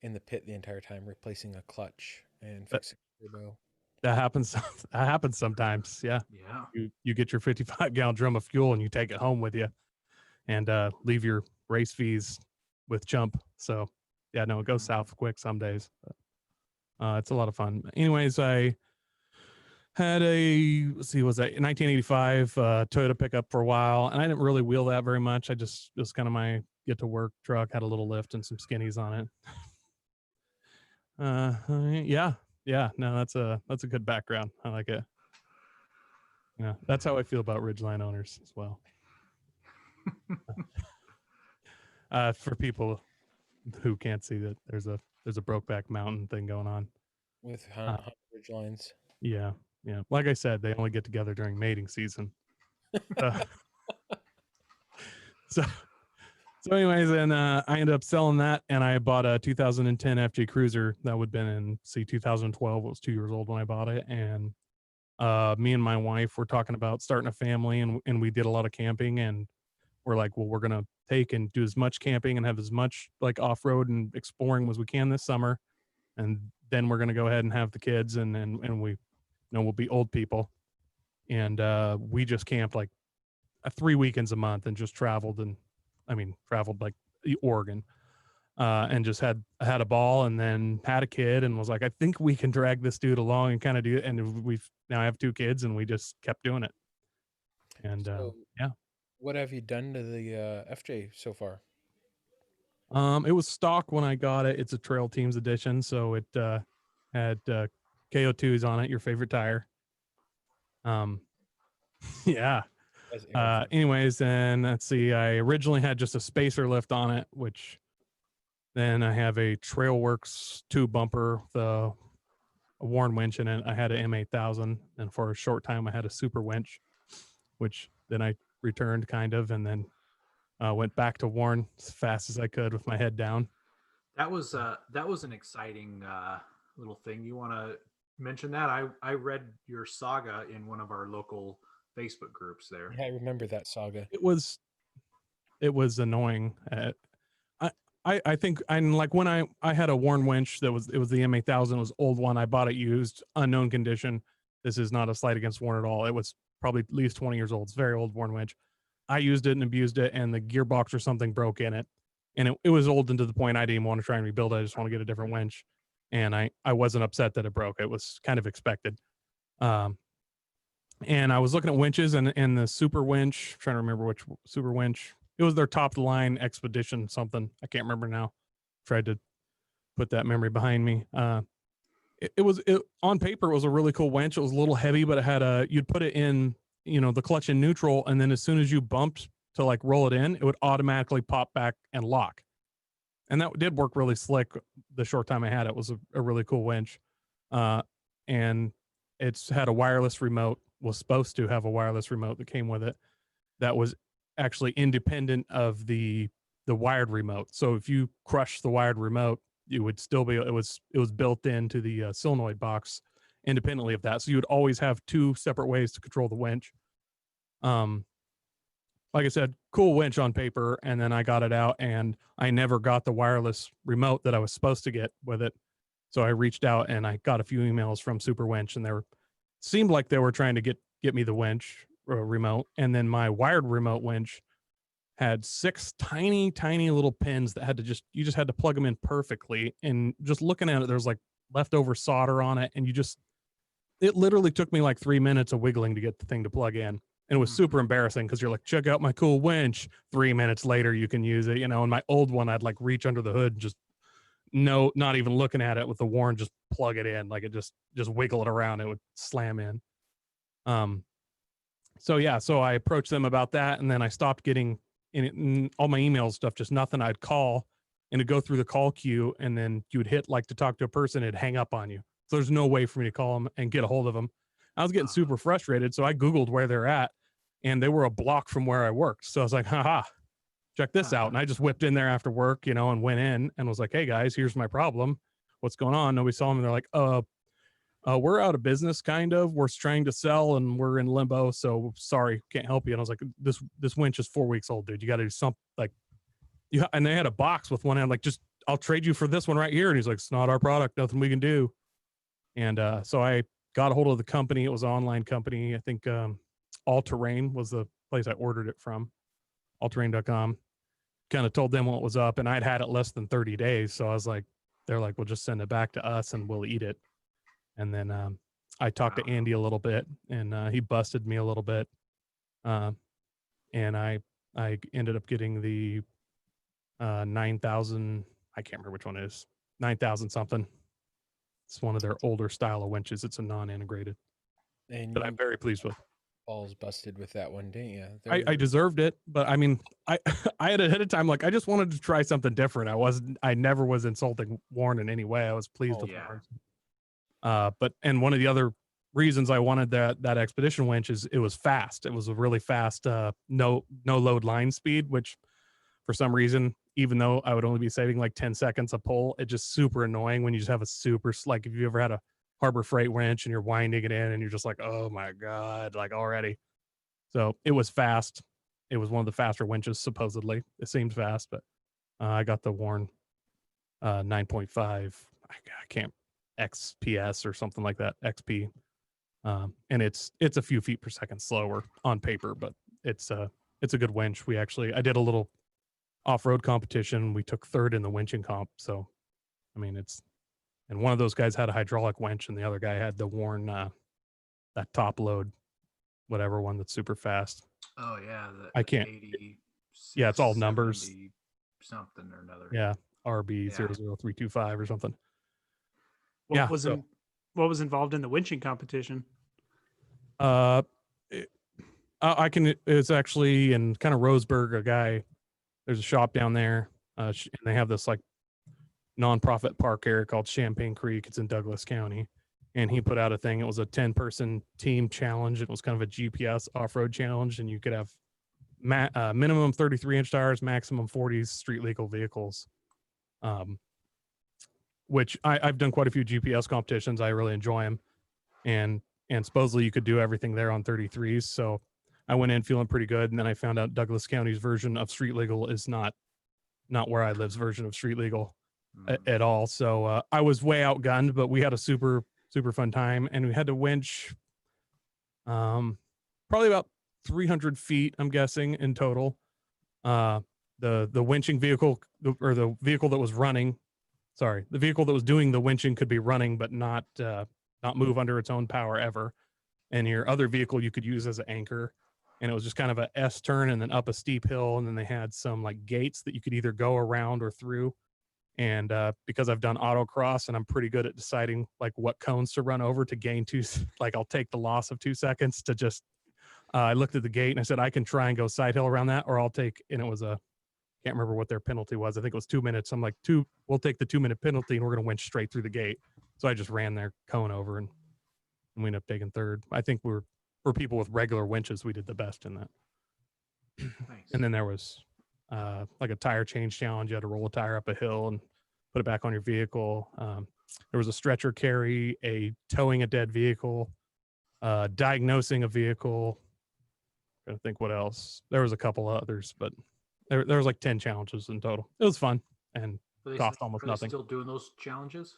in the pit the entire time, replacing a clutch and fixing a turbo. That happens. That happens sometimes. Yeah. Yeah. You get your 55-gallon drum of fuel and you take it home with you, and leave your race fees with Chump. So yeah, no, it goes south quick some days. But, it's a lot of fun. Anyways, I had a, let's see, was that 1985 Toyota pickup for a while, and I didn't really wheel that very much. It was kind of my get to work truck. Had a little lift and some skinnies on it. Yeah. No, that's a good background. I like it. Yeah, that's how I feel about Ridgeline owners as well. For people who can't see that, there's a Brokeback Mountain thing going on. With Ridge lines. Yeah. Like I said, they only get together during mating season. So anyways, and I ended up selling that, and I bought a 2010 FJ Cruiser that would have been in 2012. It was 2 years old when I bought it, and me and my wife were talking about starting a family, and we did a lot of camping, and we're like, well, we're gonna take and do as much camping and have as much like off-road and exploring as we can this summer, and then we're gonna go ahead and have the kids, and we, we'll be old people, and we just camped like 3 weekends a month and just traveled like Oregon, and just had a ball, and then had a kid, and was like, I think we can drag this dude along and kind of do it. And we've now have 2 kids, and we just kept doing it. And yeah. What have you done to the FJ so far? It was stock when I got it. It's a Trail Teams edition, so it had KO2s on it, your favorite tire. Yeah. Anyways, then let's see. I originally had just a spacer lift on it, which then I have a Trailworks 2 bumper, a Warn winch in it. I had an M8000, and for a short time I had a super winch, which then I returned kind of, and then went back to Warn as fast as I could with my head down. That was an exciting little thing. You want to mention that? I read your saga in one of our local Facebook groups there. Yeah, I remember that saga. It was annoying. I think like when I had a Warn winch it was the M8000. It was old one. I bought it used, unknown condition. This is not a slight against Warn at all. It was probably at least 20 years old. It's a very old Warn winch. I used it and abused it, and the gearbox or something broke in it. And it was old, and to the point I didn't even want to try and rebuild it. I just want to get a different winch. And I wasn't upset that it broke. It was kind of expected. And I was looking at winches, and the super winch, trying to remember which super winch. It was their top of the line Expedition something. I can't remember now. Tried to put that memory behind me. It was on paper, it was a really cool winch. It was a little heavy, but it had you'd put it in, the clutch in neutral, and then as soon as you bumped to like roll it in, it would automatically pop back and lock. And that did work really slick the short time I had it. It was a really cool winch. And it's had a wireless remote, was supposed to have a wireless remote that came with it that was actually independent of the wired remote. So if you crush the wired remote, you would still be, it was built into the solenoid box independently of that. So you would always have 2 separate ways to control the winch. Like I said, cool winch on paper, and then I got it out, and I never got the wireless remote that I was supposed to get with it. So I reached out, and I got a few emails from Super Winch, and seemed like they were trying to get me the winch remote. And then my wired remote winch had 6 tiny little pins that you just had to plug them in perfectly. And just looking at it, there's like leftover solder on it, and it literally took me like 3 minutes of wiggling to get the thing to plug in. And it was super embarrassing because you're like, check out my cool winch. 3 minutes later, you can use it. And my old one, I'd like reach under the hood and just not even looking at it with the Warn, just plug it in. Like it just wiggle it around. It would slam in. So I approached them about that. And then I stopped getting in all my email stuff, just nothing. I'd call and it'd go through the call queue. And then you would hit like to talk to a person, it'd hang up on you. So there's no way for me to call them and get a hold of them. I was getting super frustrated. So I Googled where they're at, and they were a block from where I worked. So I was like, haha, check this out. And I just whipped in there after work, and went in and was like, hey guys, here's my problem. What's going on? Nobody saw them. And they're like, we're out of business, kind of. We're trying to sell and we're in limbo. So sorry, can't help you. And I was like, this winch is 4 weeks old, dude. You got to do something like and they had a box with one hand, like, just, I'll trade you for this one right here. And he's like, it's not our product, nothing we can do. And so I got a hold of the company. It was an online company. I think All Terrain was the place I ordered it from, allterrain.com. Kind of told them what was up, and I'd had it less than 30 days. So I was like, they're like, well, just send it back to us and we'll eat it. And then I talked to Andy a little bit, and he busted me a little bit. And I ended up getting the 9,000. I can't remember which one it is. 9,000 something. It's one of their older style of winches. It's a non-integrated, And but I'm very pleased with. Balls busted with that one, didn't you? I deserved it, but I mean, I I had ahead of time, like, I just wanted to try something different. I never was insulting Warren in any way. I was pleased with Warren. And one of the other reasons I wanted that expedition winch is it was fast. It was a really fast, no load line speed, which for some reason, even though I would only be saving like 10 seconds a pull, it's just super annoying when you just have a super, like, if you ever had a Harbor Freight winch and you're winding it in and you're just like, oh my God, like, already. So it was fast. It was one of the faster winches, supposedly. It seems fast, but I got the Warren 9.5. I can't, XPS or something like that, XP. And it's a few feet per second slower on paper, but it's a good winch. I did a little off-road competition. We took third in the winching comp. So, I mean, and one of those guys had a hydraulic winch and the other guy had the Warren, that top load, whatever one that's super fast. Oh yeah. I can't, yeah, it's all numbers. Something or another. Yeah. RB 00325 or something. What was involved in the winching competition? It's actually in kind of Roseburg, there's a shop down there, and they have this like nonprofit park area called Champagne Creek. It's in Douglas County, and he put out a thing. It was a 10-person team challenge. It was kind of a GPS off-road challenge, and you could have minimum 33-inch tires, maximum 40s street legal vehicles. Which I've done quite a few GPS competitions. I really enjoy them, and supposedly you could do everything there on 33s. So I went in feeling pretty good, and then I found out Douglas County's version of street legal is not where I live's version of street legal at all. So I was way outgunned, but we had a super fun time, and we had to winch probably about 300 feet, I'm guessing, in total. The winching vehicle, or the vehicle that was running. Sorry, the vehicle that was doing the winching could be running, but not move under its own power ever. And your other vehicle you could use as an anchor. And it was just kind of a S turn and then up a steep hill. And then they had some like gates that you could either go around or through. And because I've done autocross and I'm pretty good at deciding like what cones to run over to gain like I'll take the loss of 2 seconds to just, I looked at the gate and I said, I can try and go side hill around that, or I'll take, and it was can't remember what their penalty was. I think it was 2 minutes. I'm like, we'll take the 2-minute penalty and we're going to winch straight through the gate. So I just ran their cone over and we ended up taking third. I think for people with regular winches, we did the best in that. Nice. And then there was like a tire change challenge. You had to roll a tire up a hill and put it back on your vehicle. There was a stretcher carry, a towing a dead vehicle, diagnosing a vehicle. I'm trying to think what else. There was a couple others, but there was like 10 challenges in total. It was fun and cost almost nothing. Still doing those challenges?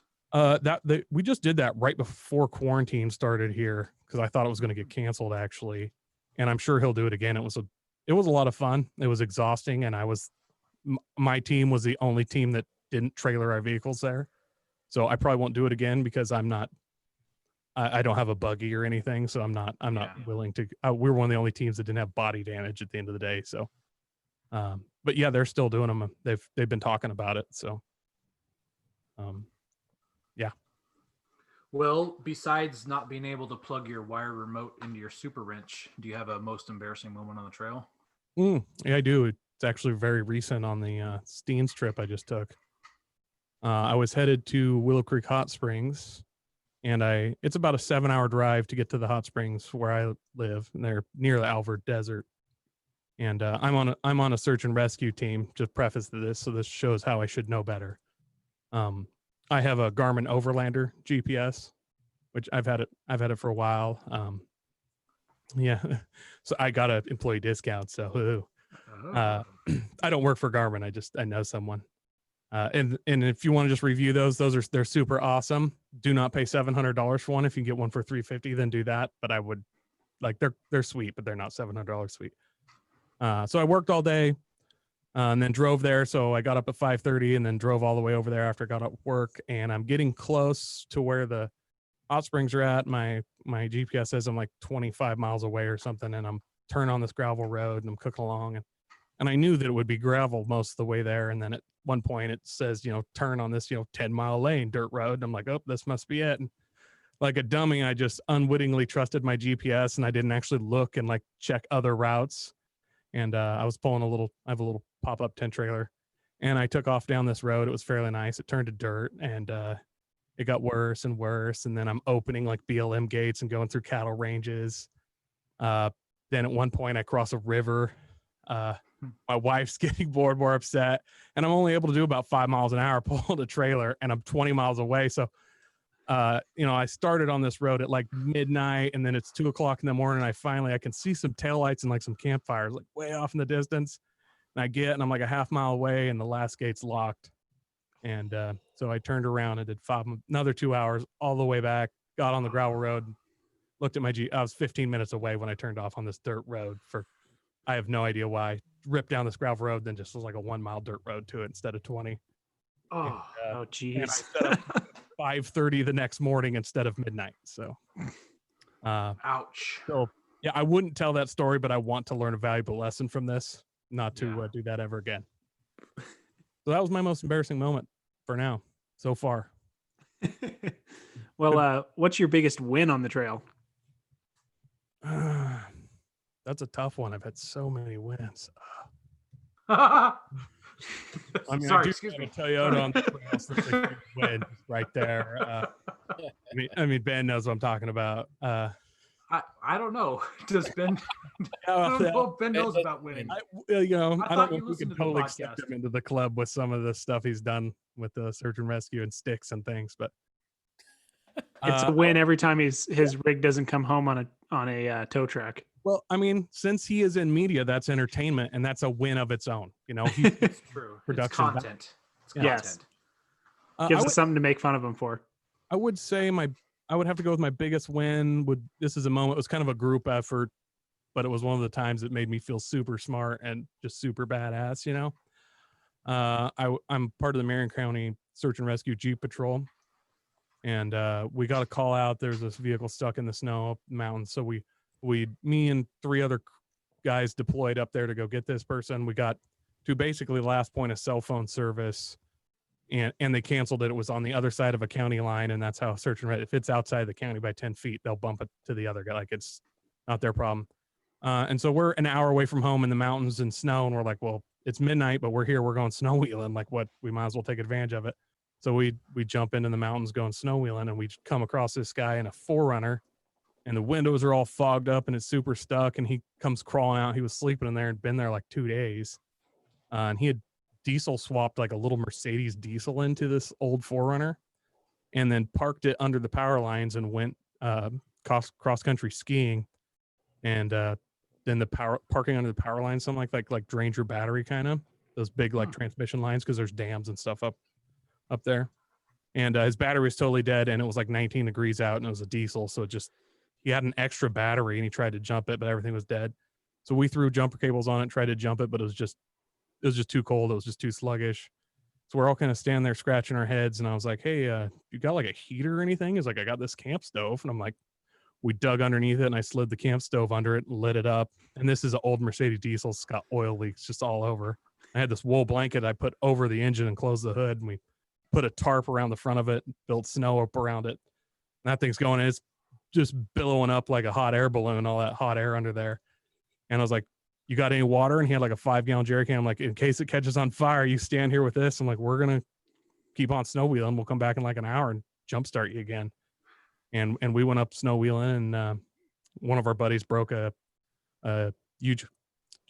We just did that right before quarantine started here because I thought it was going to get canceled actually, and I'm sure he'll do it again. It was a lot of fun. It was exhausting, and my team was the only team that didn't trailer our vehicles there, so I probably won't do it again because I don't have a buggy or anything, so I'm not willing to. We were one of the only teams that didn't have body damage at the end of the day, so. But yeah, they're still doing them. They've been talking about it. So, yeah. Well, besides not being able to plug your wire remote into your super wrench, do you have a most embarrassing moment on the trail? Yeah, I do. It's actually very recent on the Steens trip I just took. I was headed to Willow Creek Hot Springs, and it's about a 7-hour drive to get to the hot springs where I live, and they're near the Alvord Desert. And I'm on a search and rescue team. Just preface to this, so this shows how I should know better. I have a Garmin Overlander GPS, which I've had it for a while. Yeah, so I got an employee discount. So Oh. I don't work for Garmin. I know someone. And if you want to just review they're super awesome. Do not pay $700 for one. If you can get one for $350, then do that. But I would like they're sweet, but they're not $700 sweet. So I worked all day, and then drove there. So I got up at 5:30 and then drove all the way over there after I got up work. And I'm getting close to where the hot springs are at. My GPS says I'm like 25 miles away or something, and I'm turning on this gravel road and I'm cooking along, and I knew that it would be gravel most of the way there. And then at one point it says, turn on this, 10-mile lane dirt road. And I'm like, oh, this must be it. And like a dummy, I just unwittingly trusted my GPS, and I didn't actually look and like check other routes. And I was pulling I have a little pop-up tent trailer, and I took off down this road. It was fairly nice. It turned to dirt, and it got worse and worse. And then I'm opening like BLM gates and going through cattle ranges. Then at one point I cross a river. My wife's getting bored, more upset, and I'm only able to do about 5 miles an hour pulling a trailer, and I'm 20 miles away. So, I started on this road at like midnight, and then it's 2:00 in the morning. I can see some taillights and like some campfires like way off in the distance. And and I'm like a half mile away, and the last gate's locked. And so I turned around and did another 2 hours all the way back, got on the gravel road, looked at I was 15 minutes away when I turned off on this dirt road I have no idea why. Ripped down this gravel road, then just was like a 1 mile dirt road to it instead of 20. Oh, Oh, And I geez. set up 5:30 the next morning instead of midnight. So, ouch. so yeah, I wouldn't tell that story, but I want to learn a valuable lesson from this, not to Yeah. do that ever again. So that was my most embarrassing moment for now, so far. Well, what's your biggest win on the trail? That's a tough one. I've had so many wins. Sorry, I do excuse have me. a Toyota on the trail, so that's a huge win right there. I mean, Ben knows what I'm talking about. I don't know. Does Ben? I Yeah, don't know if Ben knows about winning. I I don't thought know you if we listened could to the totally accept podcast. him into the club with some of the stuff he's done with the search and rescue and sticks and things, but It's a win every time his rig doesn't come home on a tow truck. well, I mean, since he is in media, that's entertainment, and that's a win of its own. He's It's true. Production It's content. It's Yes. content. Gives I us something to make fun of him for. would say I would have to go with my biggest win. This is a moment. It was kind of a group effort, but it was one of the times that made me feel super smart and just super badass. I'm part of the Marion County Search and Rescue Jeep Patrol, and we got a call out. There's this vehicle stuck in the snow up the mountain, so me and 3 other guys deployed up there to go get this person. We got to basically the last point of cell phone service, and they canceled it. It was on the other side of a county line, and that's how search and rescue. If it's outside the county by 10 feet, they'll bump it to the other guy. Like, it's not their problem. And so we're an hour away from home in the mountains and snow, and we're like, well, it's midnight, but we're here. We're going snow wheeling. Like, what? We might as well take advantage of it. So we jump into the mountains going snow wheeling, and we come across this guy in a 4Runner, and the windows are all fogged up, and it's super stuck. And he comes crawling out. He was sleeping in there and been there like 2 days. And he had diesel swapped like a little Mercedes diesel into this old 4Runner, and then parked it under the power lines and went cross country skiing. And then the parking under the power lines, something like drains your battery, kind of those big like transmission lines, because there's dams and stuff up there. And his battery was totally dead, and it was like 19 degrees out, and it was a diesel, so he had an extra battery, and he tried to jump it, but everything was dead. So we threw jumper cables on it, tried to jump it, but it was just too cold. It was just too sluggish. So we're all kind of standing there scratching our heads, and I was like, hey, you got like a heater or anything? He's like, I got this camp stove. And I'm like, we dug underneath it, and I slid the camp stove under it, lit it up. And this is an old Mercedes diesel. It's got oil leaks just all over. I had this wool blanket I put over the engine and closed the hood, and we put a tarp around the front of it, built snow up around it. And that thing's going, and it's just billowing up like a hot air balloon, all that hot air under there. And I was like, you got any water? And he had like a 5-gallon jerry can. I'm like, in case it catches on fire, you stand here with this. I'm like, we're going to keep on snow wheeling. We'll come back in like an hour and jumpstart you again. And we went up snow wheeling, and one of our buddies broke a huge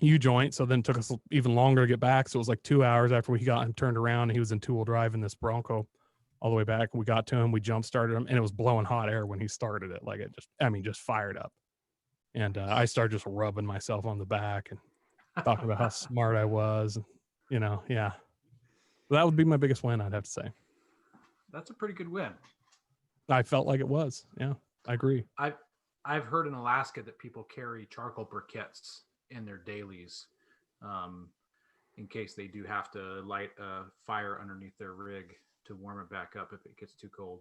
joint. So then it took us even longer to get back. So it was like 2 hours after we got and turned around, and he was in 2-wheel drive in this Bronco all the way back. We got to him, we jump started him, and it was blowing hot air when he started it. Like it just fired up. And I started just rubbing myself on the back and talking about how smart I was. Yeah. That would be my biggest win, I'd have to say. That's a pretty good win. I felt like it was. Yeah, I agree. I've heard in Alaska that people carry charcoal briquettes in their dailies, in case they do have to light a fire underneath their rig to warm it back up if it gets too cold.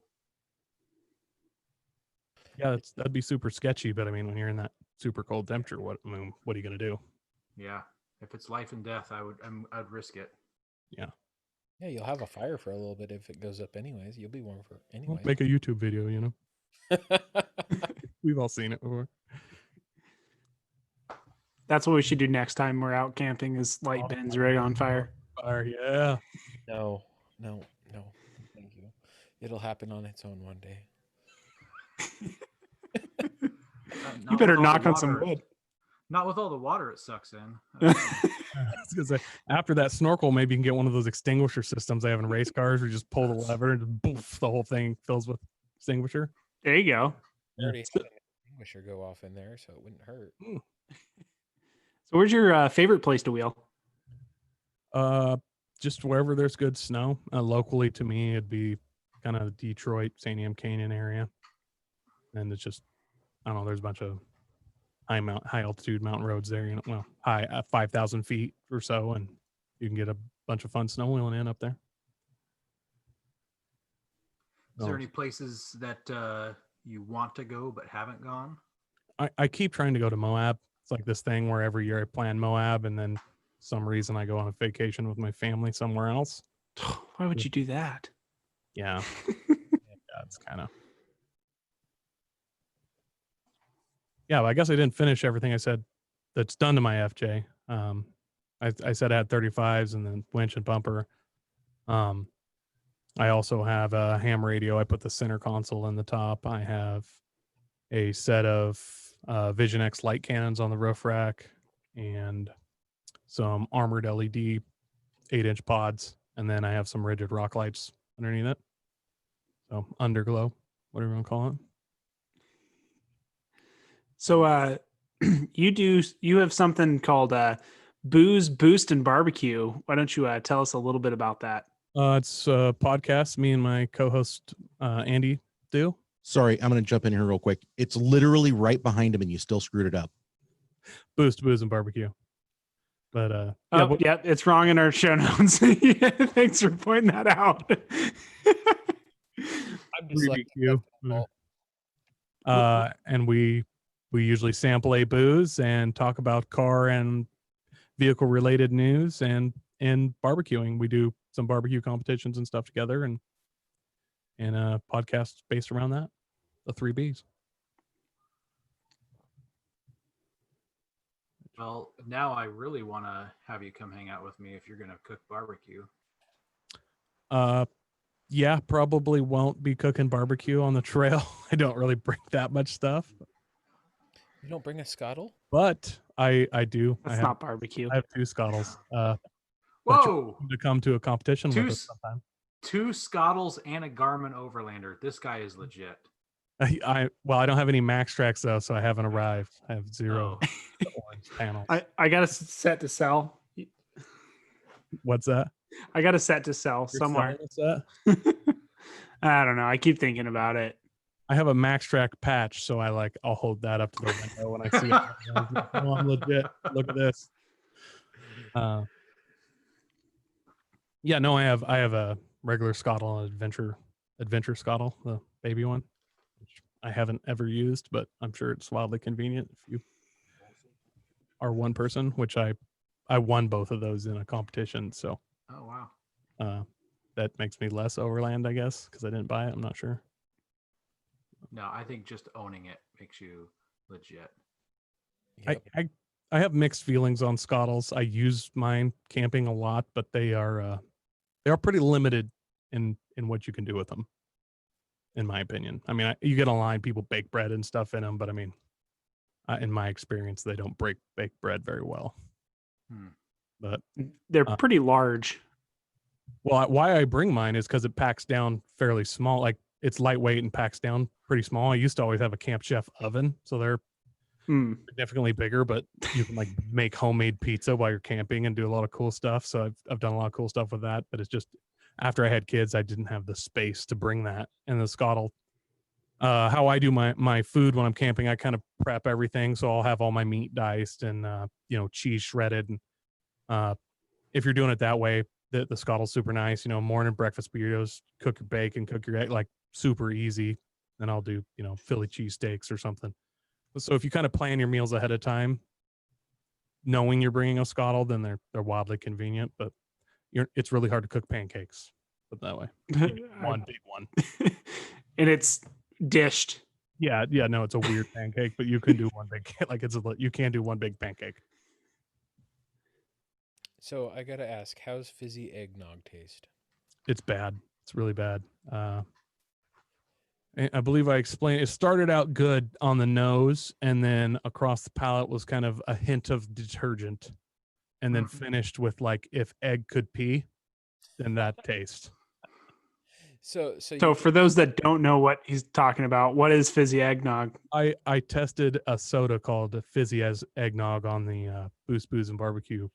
Yeah, that'd be super sketchy. But I mean, when you're in that super cold temperature, what are you gonna do? Yeah, if it's life and death, I'd risk it. Yeah. Yeah, you'll have a fire for a little bit if it goes up anyways. You'll be warm for Well, anyway. make a YouTube video. We've all seen it before. That's what we should do next time we're out camping is light Ben's rig on fire. Fire, yeah. No. Thank you. It'll happen on its own one day. You better knock on some wood. Not with all the water it sucks in. I was gonna say, after that snorkel, maybe you can get one of those extinguisher systems they have in race cars where you just pull the lever and just boof, the whole thing fills with extinguisher. There you go. I already had an extinguisher go off in there, so it wouldn't hurt. So where's your favorite place to wheel? Just wherever there's good snow. Locally to me, it'd be kind of Detroit, St. Anne Canyon area. And it's just, I don't know, there's a bunch of high altitude mountain roads there, high at 5,000 feet or so, and you can get a bunch of fun snow wheeling in up there. Is there any places that you want to go but haven't gone? I keep trying to go to Moab. It's like this thing where every year I plan Moab, and then some reason I go on a vacation with my family somewhere else. Why would you do that? Yeah. It's kind of. Yeah, but I guess I didn't finish everything I said that's done to my FJ. I said I had 35s and then winch and bumper. I also have a ham radio. I put the center console in the top. I have a set of Vision X light cannons on the roof rack and some armored LED 8-inch pods. And then I have some rigid rock lights underneath it. So underglow, whatever you want to call it. So you have something called Booze, Boost, and Barbecue. Why don't you tell us a little bit about that? It's a podcast me and my co-host Andy do. Sorry, I'm going to jump in here real quick. It's literally right behind him, and you still screwed it up. Boost, Booze, and Barbecue. But yeah, it's wrong in our show notes. Yeah, thanks for pointing that out. I'm just BBQ. And we usually sample a booze and talk about car and vehicle related news, and barbecuing. We do some barbecue competitions and stuff together, and a podcast based around that, the 3Bs. Well, now I really want to have you come hang out with me if you're going to cook barbecue. Yeah, probably won't be cooking barbecue on the trail. I don't really bring that much stuff. You don't bring a scuttle? But I do. That's not barbecue. I have 2 scottles. Whoa! To come to a competition with us sometime. 2 Scottles and a Garmin Overlander. This guy is legit. I don't have any Max Tracks though, so I haven't arrived. I have 0 orange panels. I got a set to sell. What's that? I got a set to sell somewhere. What's that? I don't know. I keep thinking about it. I have a Max Track patch, so I'll hold that up to the window when I see it. Oh, I'm legit. Look at this. Yeah, no, I have a regular Scottle and adventure Scottle, the baby one, which I haven't ever used, but I'm sure it's wildly convenient if you are one person, which I won both of those in a competition. So, oh wow, that makes me less overland, I guess, because I didn't buy it. I'm not sure. No, I think just owning it makes you legit. Yep. I have mixed feelings on Scottles. I use mine camping a lot, but they are pretty limited in what you can do with them, in my opinion. I mean, you get online, people bake bread and stuff in them, but I mean, in my experience, they don't bake bread very well. Hmm. But they're pretty large. Well, why I bring mine is because it packs down fairly small. Like it's lightweight and packs down pretty small. I used to always have a Camp Chef oven, so they're Mm. significantly bigger, but you can like make homemade pizza while you're camping and do a lot of cool stuff. So I've done a lot of cool stuff with that. But it's just after I had kids, I didn't have the space to bring that. And the Scottle, how I do my food when I'm camping, I kind of prep everything. So I'll have all my meat diced and cheese shredded. And if you're doing it that way, the Scottle's super nice. Morning breakfast burritos, cook your bacon, cook your egg, like super easy. Then I'll do Philly cheesesteaks or something. So if you kind of plan your meals ahead of time, knowing you're bringing a Scottle, then they're wildly convenient. But it's really hard to cook pancakes. Put it that way. One big one, and it's dished. Yeah, no, it's a weird pancake, but you can do one big you can do one big pancake. So I gotta ask, how's fizzy eggnog taste? It's bad. It's really bad. I believe I explained it started out good on the nose, and then across the palate was kind of a hint of detergent, and then finished with like if egg could pee, then that taste. So for those that don't know what he's talking about, what is fizzy eggnog? I tested a soda called Fizzy as Eggnog on the Booze, Booze, and Barbecue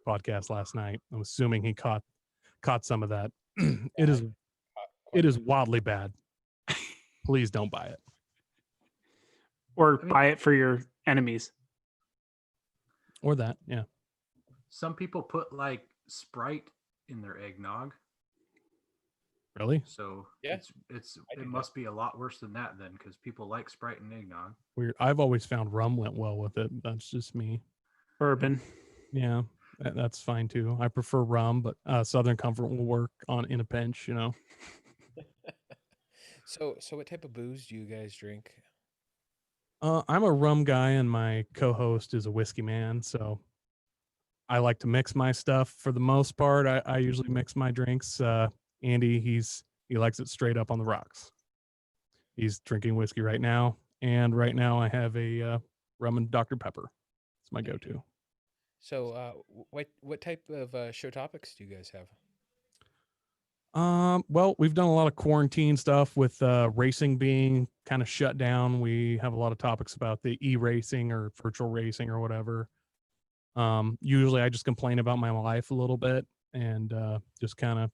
podcast last night. I'm assuming he caught some of that. It is wildly bad. Please don't buy it. Or buy it for your enemies. Or that, yeah. Some people put like Sprite in their eggnog. Really? So Yeah. it must be a lot worse than that then, because people like Sprite and eggnog. Weird. I've always found rum went well with it. That's just me. Bourbon. Yeah, that's fine too. I prefer rum, but Southern Comfort will work in a pinch, So what type of booze do you guys drink? I'm a rum guy, and my co-host is a whiskey man, so I like to mix my stuff for the most part. I usually mix my drinks. Andy, he likes it straight up on the rocks. He's drinking whiskey right now, and right now I have a rum and Dr. Pepper. It's my go-to. So what type of show topics do you guys have? Well, we've done a lot of quarantine stuff with racing being kind of shut down. We have a lot of topics about the e-racing or virtual racing or whatever. Usually I just complain about my life a little bit and just kind of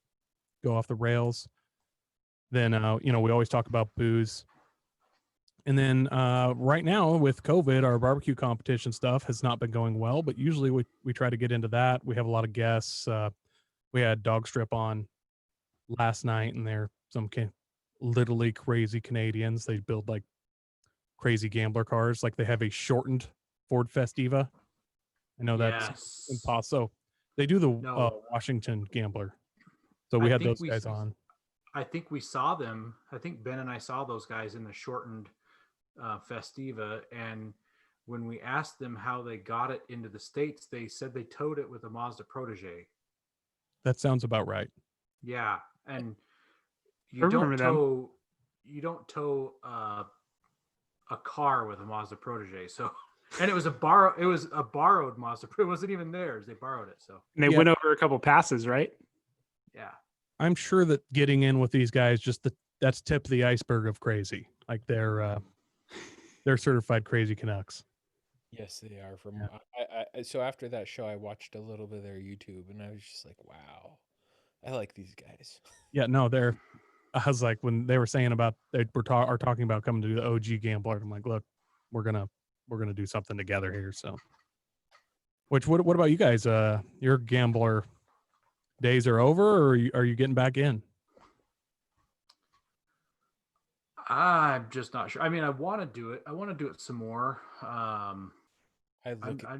go off the rails. Then we always talk about booze. And then right now with COVID, our barbecue competition stuff has not been going well, but usually we try to get into that. We have a lot of guests. We had Dog Strip on last night, and they're some literally crazy Canadians. They build like crazy gambler cars. Like they have a shortened Ford Festiva. I know that's impossible. They do the Washington Gambler. So we had those guys on. I think we saw them. I think Ben and I saw those guys in the shortened Festiva, and when we asked them how they got it into the States, they said they towed it with a Mazda Protege. That sounds about right. Yeah, and you don't tow a car with a Mazda Protege. So, and it was a borrowed Mazda. It wasn't even theirs. They borrowed it. So and they went over a couple passes, right? Yeah. I'm sure that getting in with these guys, that's tip of the iceberg of crazy. Like they're certified crazy Canucks. Yes, they are. So after that show, I watched a little bit of their YouTube, and I was just like, wow, I like these guys. Yeah, no, I was like, when they were saying about are talking about coming to the OG Gambler, I'm like, look, we're gonna do something together here. So, what about you guys? Your Gambler days are over, or are you getting back in? I'm just not sure. I mean, I want to do it. I want to do it some more. I'm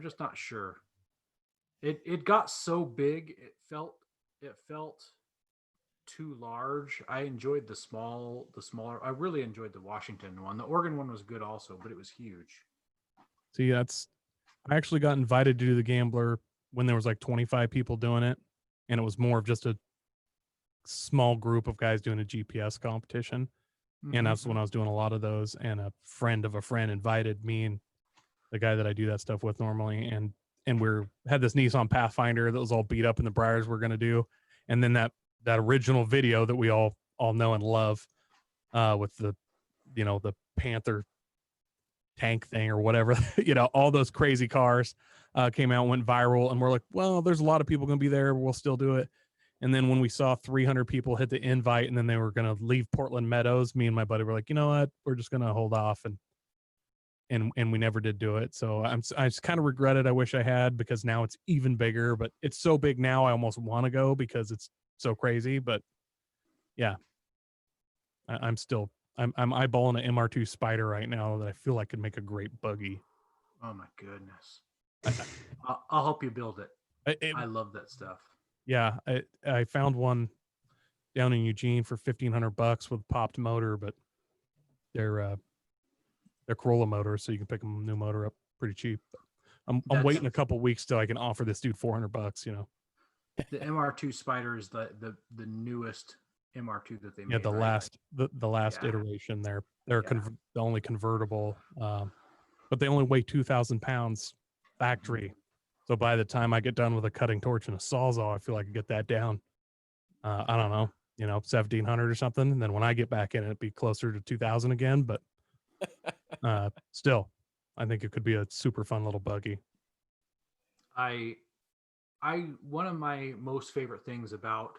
just not sure. It got so big. It felt too large. I enjoyed the smaller. I really enjoyed the Washington one. The Oregon one was good also, but it was huge. See, I actually got invited to do the Gambler when there was like 25 people doing it, and it was more of just a small group of guys doing a GPS competition. And that's when I was doing a lot of those, and a friend of a friend invited me and the guy that I do that stuff with normally, and we had this Nissan Pathfinder that was all beat up in the Briars we're going to do. And then that that original video that we all know and love, with the, the Panther tank thing or whatever, all those crazy cars came out, went viral, and we're like, well, there's a lot of people going to be there. We'll still do it. And then when we saw 300 people hit the invite and then they were going to leave Portland Meadows, me and my buddy were like, you know what, we're just going to hold off. And we never did do it. So I just kind of regret it. I wish I had, because now it's even bigger, but it's so big now. I almost want to go because it's so crazy, but yeah, I'm eyeballing an MR2 Spider right now that I feel like could make a great buggy. Oh my goodness. I'll help you build it. I love that stuff. Yeah. I found one down in Eugene for $1,500 with popped motor, but they're Corolla motors, so you can pick a new motor up pretty cheap. I'm waiting a couple weeks till I can offer this dude $400. The MR2 Spider is the newest MR2 that they made. Yeah, the last Yeah. iteration. They're the only convertible, but they only weigh 2,000 pounds factory. So by the time I get done with a cutting torch and a sawzall, I feel like I can get that down. I don't know, 1,700 or something. And then when I get back in, it'd be closer to 2,000 again. But still, I think it could be a super fun little buggy. One of my most favorite things about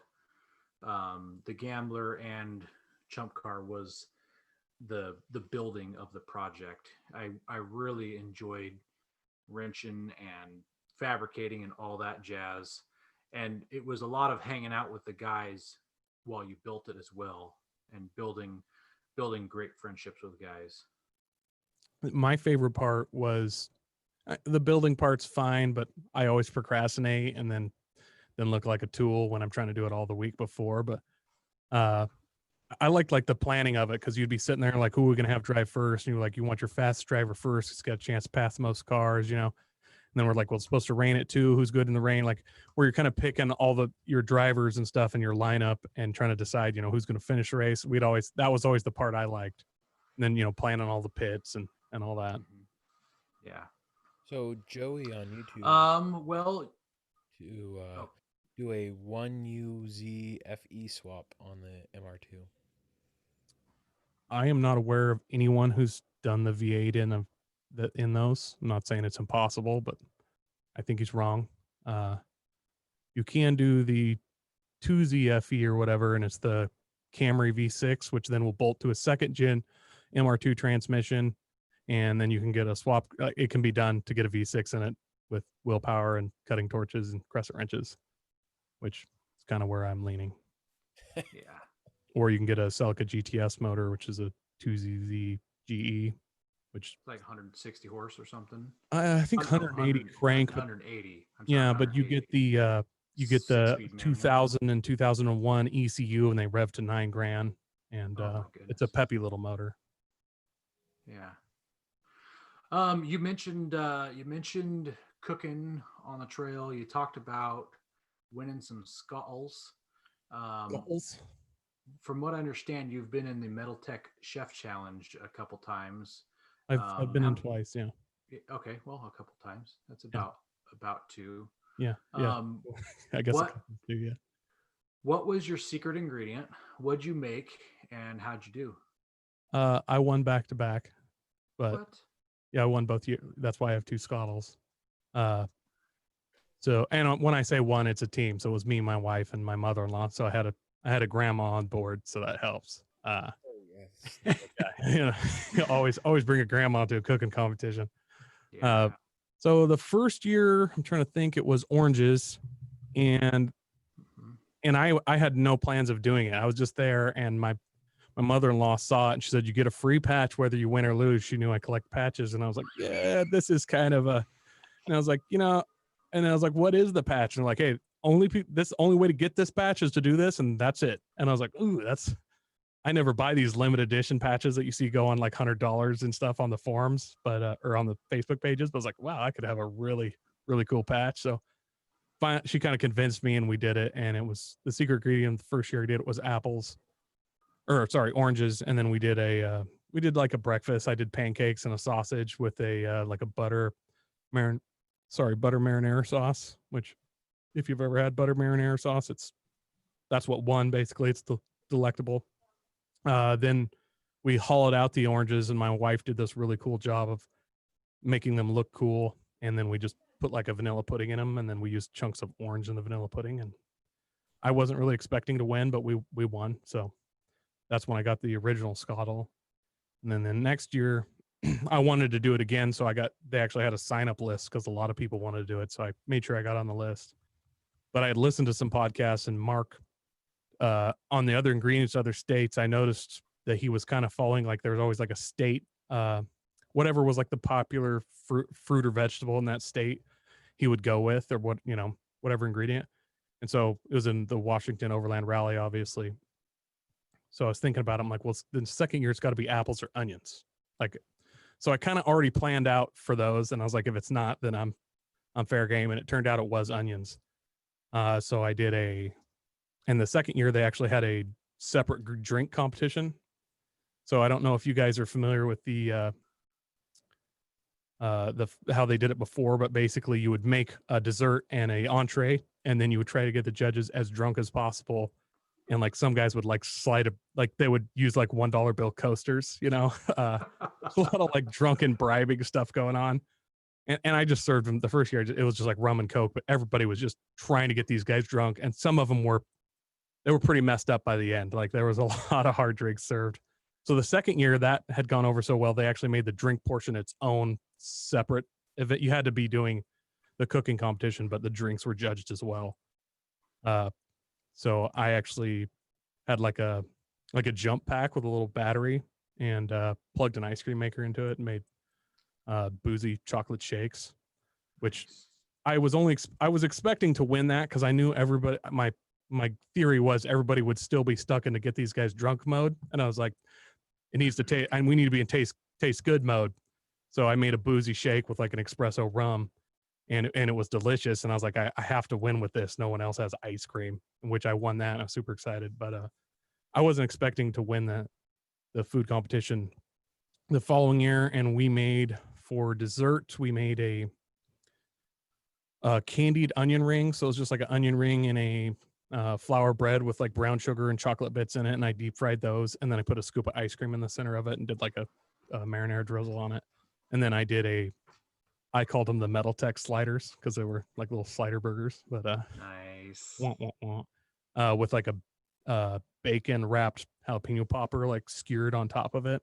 the Gambler and Chump Car was the building of the project. I really enjoyed wrenching and fabricating and all that jazz, and it was a lot of hanging out with the guys while you built it as well, and building great friendships with guys. My favorite part was the building part's fine, but I always procrastinate and then look like a tool when I'm trying to do it all the week before. But I liked like the planning of it, because you'd be sitting there like, who are we gonna have drive first? And you're like, you want your fastest driver first. It's got a chance to pass the most cars, And then we're like, well, it's supposed to rain it too. Who's good in the rain? Like, where you're kind of picking all your drivers and stuff in your lineup and trying to decide, who's going to finish the race. That was always the part I liked. And then, planning all the pits and all that. Yeah. So Joey on YouTube. Well, to do a 1UZ FE swap on the MR2. I am not aware of anyone who's done the V8 in those. I'm not saying it's impossible, but I think he's wrong. You can do the 2Z FE or whatever, and it's the Camry V6, which then will bolt to a second gen MR2 transmission, and then you can get a swap. It can be done to get a V6 in it with willpower and cutting torches and crescent wrenches, which is kind of where I'm leaning. Yeah. Or you can get a Celica GTS motor, which is a 2ZZ GE, which like 160 horse or something. I think 180 crank. 180. Yeah, but you get the 2000 and 2001 ECU, and they rev to $9,000, and it's a peppy little motor. Yeah. You mentioned cooking on the trail. You talked about winning some skulls. From what I understand, you've been in the Metal Tech Chef Challenge a couple times. I've been in twice. Yeah. Okay. Well, a couple times. That's about two. Yeah. Yeah. I guess two, yeah. What was your secret ingredient? What'd you make, and how'd you do? I won back to back, but what? Yeah, I won both years. That's why I have two scottles. So, and when I say one, it's a team. So it was me, my wife, and my mother-in-law. So I had a grandma on board, so that helps. Yeah, always bring a grandma to a cooking competition. Yeah. So the first year, I'm trying to think, it was oranges, and I had no plans of doing it. I was just there, and my mother-in-law saw it, and she said, "You get a free patch whether you win or lose." She knew I collect patches, and I was like, "Yeah, this is kind of a," and I was like, and I was like, "What is the patch?" And like, "Hey, this only way to get this patch is to do this, and that's it." And I was like, "Ooh, I never buy these limited edition patches that you see go on like $100 and stuff on the forums, but or on the Facebook pages." But I was like, "Wow, I could have a really, really cool patch." So she kind of convinced me, and we did it. And it was the secret ingredient. The first year I did it was oranges. And then we did like a breakfast. I did pancakes and a sausage with a like a butter marinara sauce, which if you've ever had butter marinara sauce, it's that's what won. Basically, it's delectable. Then we hollowed out the oranges, and my wife did this really cool job of making them look cool. And then we just put like a vanilla pudding in them, and then we used chunks of orange in the vanilla pudding. And I wasn't really expecting to win, but we won. So that's when I got the original Scottle. And then the next year, I wanted to do it again. So they actually had a sign up list because a lot of people wanted to do it. So I made sure I got on the list. But I had listened to some podcasts, and Mark, on the other ingredients, other states, I noticed that he was kind of following, like there was always like a state, whatever was like the popular fruit or vegetable in that state, he would go with, or whatever ingredient. And so it was in the Washington Overland Rally, obviously. So I was thinking about it. I'm like, well, the second year it's got to be apples or onions. Like, so I kind of already planned out for those, and I was like, if it's not, then I'm fair game. And it turned out it was onions. So I did and the second year they actually had a separate drink competition. So I don't know if you guys are familiar with the how they did it before, but basically you would make a dessert and a entree, and then you would try to get the judges as drunk as possible. And like some guys would like they would use like $1 bill coasters, a lot of like drunken bribing stuff going on. And I just served them the first year. It was just like rum and Coke, but everybody was just trying to get these guys drunk. And some of them were pretty messed up by the end. Like there was a lot of hard drinks served. So the second year that had gone over so well, they actually made the drink portion its own separate event. You had to be doing the cooking competition, but the drinks were judged as well. So I actually had like a jump pack with a little battery, and plugged an ice cream maker into it and made boozy chocolate shakes, which I was expecting to win that because I knew everybody. My theory was everybody would still be stuck in to get these guys drunk mode, and I was like, it needs to taste, and we need to be in taste good mode. So I made a boozy shake with like an espresso rum, and it was delicious. And I was like, I have to win with this. No one else has ice cream, in which I won that. And I was super excited, but I wasn't expecting to win the food competition the following year. And we made, for dessert, we made a candied onion ring. So it was just like an onion ring in a flour bread with like brown sugar and chocolate bits in it, and I deep fried those, and then I put a scoop of ice cream in the center of it and did like a marinara drizzle on it. And then I called them the Metal Tech sliders because they were like little slider burgers, but Nice. With like a bacon wrapped jalapeno popper like skewered on top of it,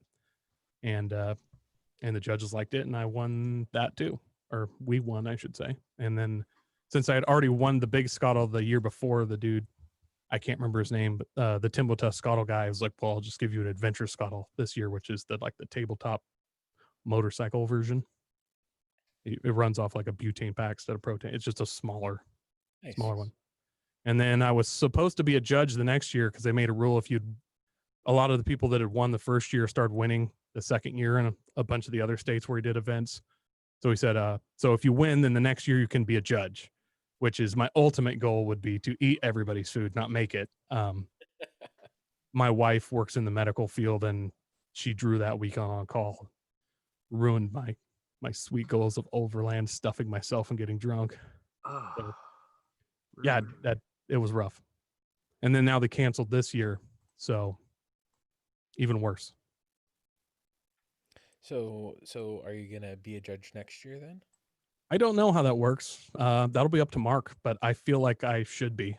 and the judges liked it, and I won that too, or we won, I should say. And then since I had already won the big Scottle the year before, the dude, I can't remember his name, but the Timbuktu Scottle guy was like, well, I'll just give you an adventure Scottle this year, which is the tabletop motorcycle version. It runs off like a butane pack instead of propane. It's just a smaller one. And then I was supposed to be a judge the next year because they made a rule a lot of the people that had won the first year started winning the second year in a bunch of the other states where he did events. So he said, so if you win, then the next year you can be a judge, which is my ultimate goal would be to eat everybody's food, not make it. My wife works in the medical field, and she drew that week on call, ruined my sweet goals of overland stuffing myself and getting drunk. So, yeah, that it was rough. And then now they canceled this year, so even worse. So are you gonna be a judge next year then? I don't know how that works. That'll be up to Mark, but I feel like I should be.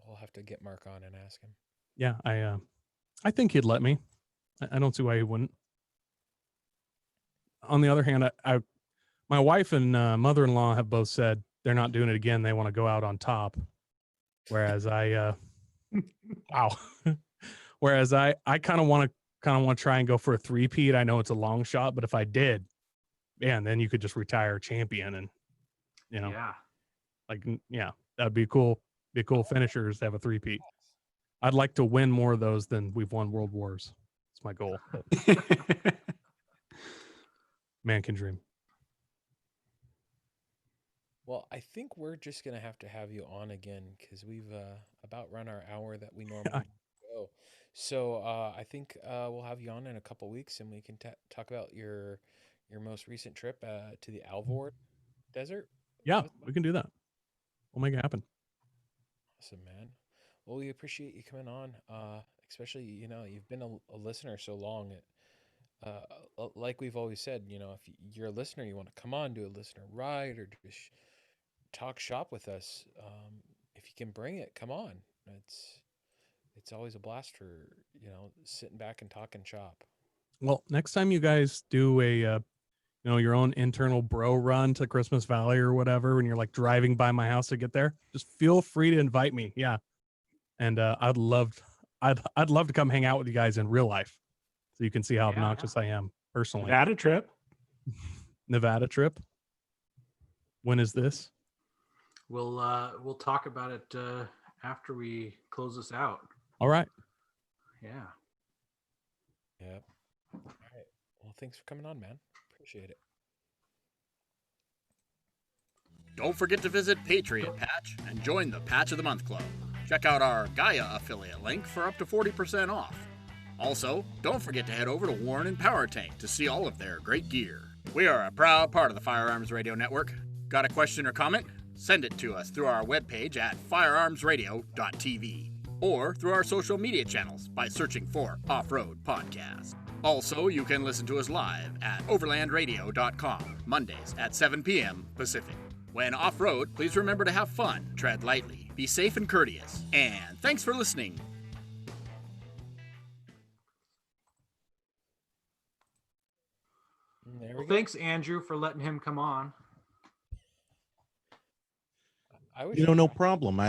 We'll have to get Mark on and ask him. Yeah, I think he'd let me. I don't see why he wouldn't. On the other hand, my wife and mother-in-law have both said they're not doing it again. They want to go out on top. Whereas wow. Whereas I kind of want to try and go for a three-peat. I know it's a long shot, but if I did, man, then you could just retire champion, and that'd be cool. Be cool finishers to have a three-peat. I'd like to win more of those than we've won World Wars. It's my goal. Man can dream. Well, I think we're just gonna have to have you on again because we've about run our hour that we normally go. So I think we'll have you on in a couple weeks, and we can talk about your most recent trip to the Alvord Desert. Yeah, we can do that. We'll make it happen. Awesome, man. Well, we appreciate you coming on. Especially, you've been a listener so long. Like we've always said, if you're a listener, you want to come on, do a listener ride, or just talk shop with us. If you can bring it, come on. It's always a blast for sitting back and talking shop. Well, next time you guys do a your own internal bro run to Christmas Valley or whatever, when you're like driving by my house to get there, just feel free to invite me. Yeah. And I'd love to come hang out with you guys in real life, so you can see how Yeah, obnoxious I am personally. Nevada trip. Nevada trip. When is this? We'll talk about it after we close this out. All right. Yeah. Yep. All right. Well, thanks for coming on, man. Appreciate it. Don't forget to visit Patriot Patch and join the Patch of the Month Club. Check out our Gaia affiliate link for up to 40% off. Also, don't forget to head over to Warren and Power Tank to see all of their great gear. We are a proud part of the Firearms Radio Network. Got a question or comment? Send it to us through our webpage at firearmsradio.tv or through our social media channels by searching for Off-Road Podcast. Also, you can listen to us live at overlandradio.com, Mondays at 7 p.m. Pacific. When off-road, please remember to have fun, tread lightly, be safe and courteous, and thanks for listening. There we Well, go. thanks, Andrew, for letting him come on. I wish No problem.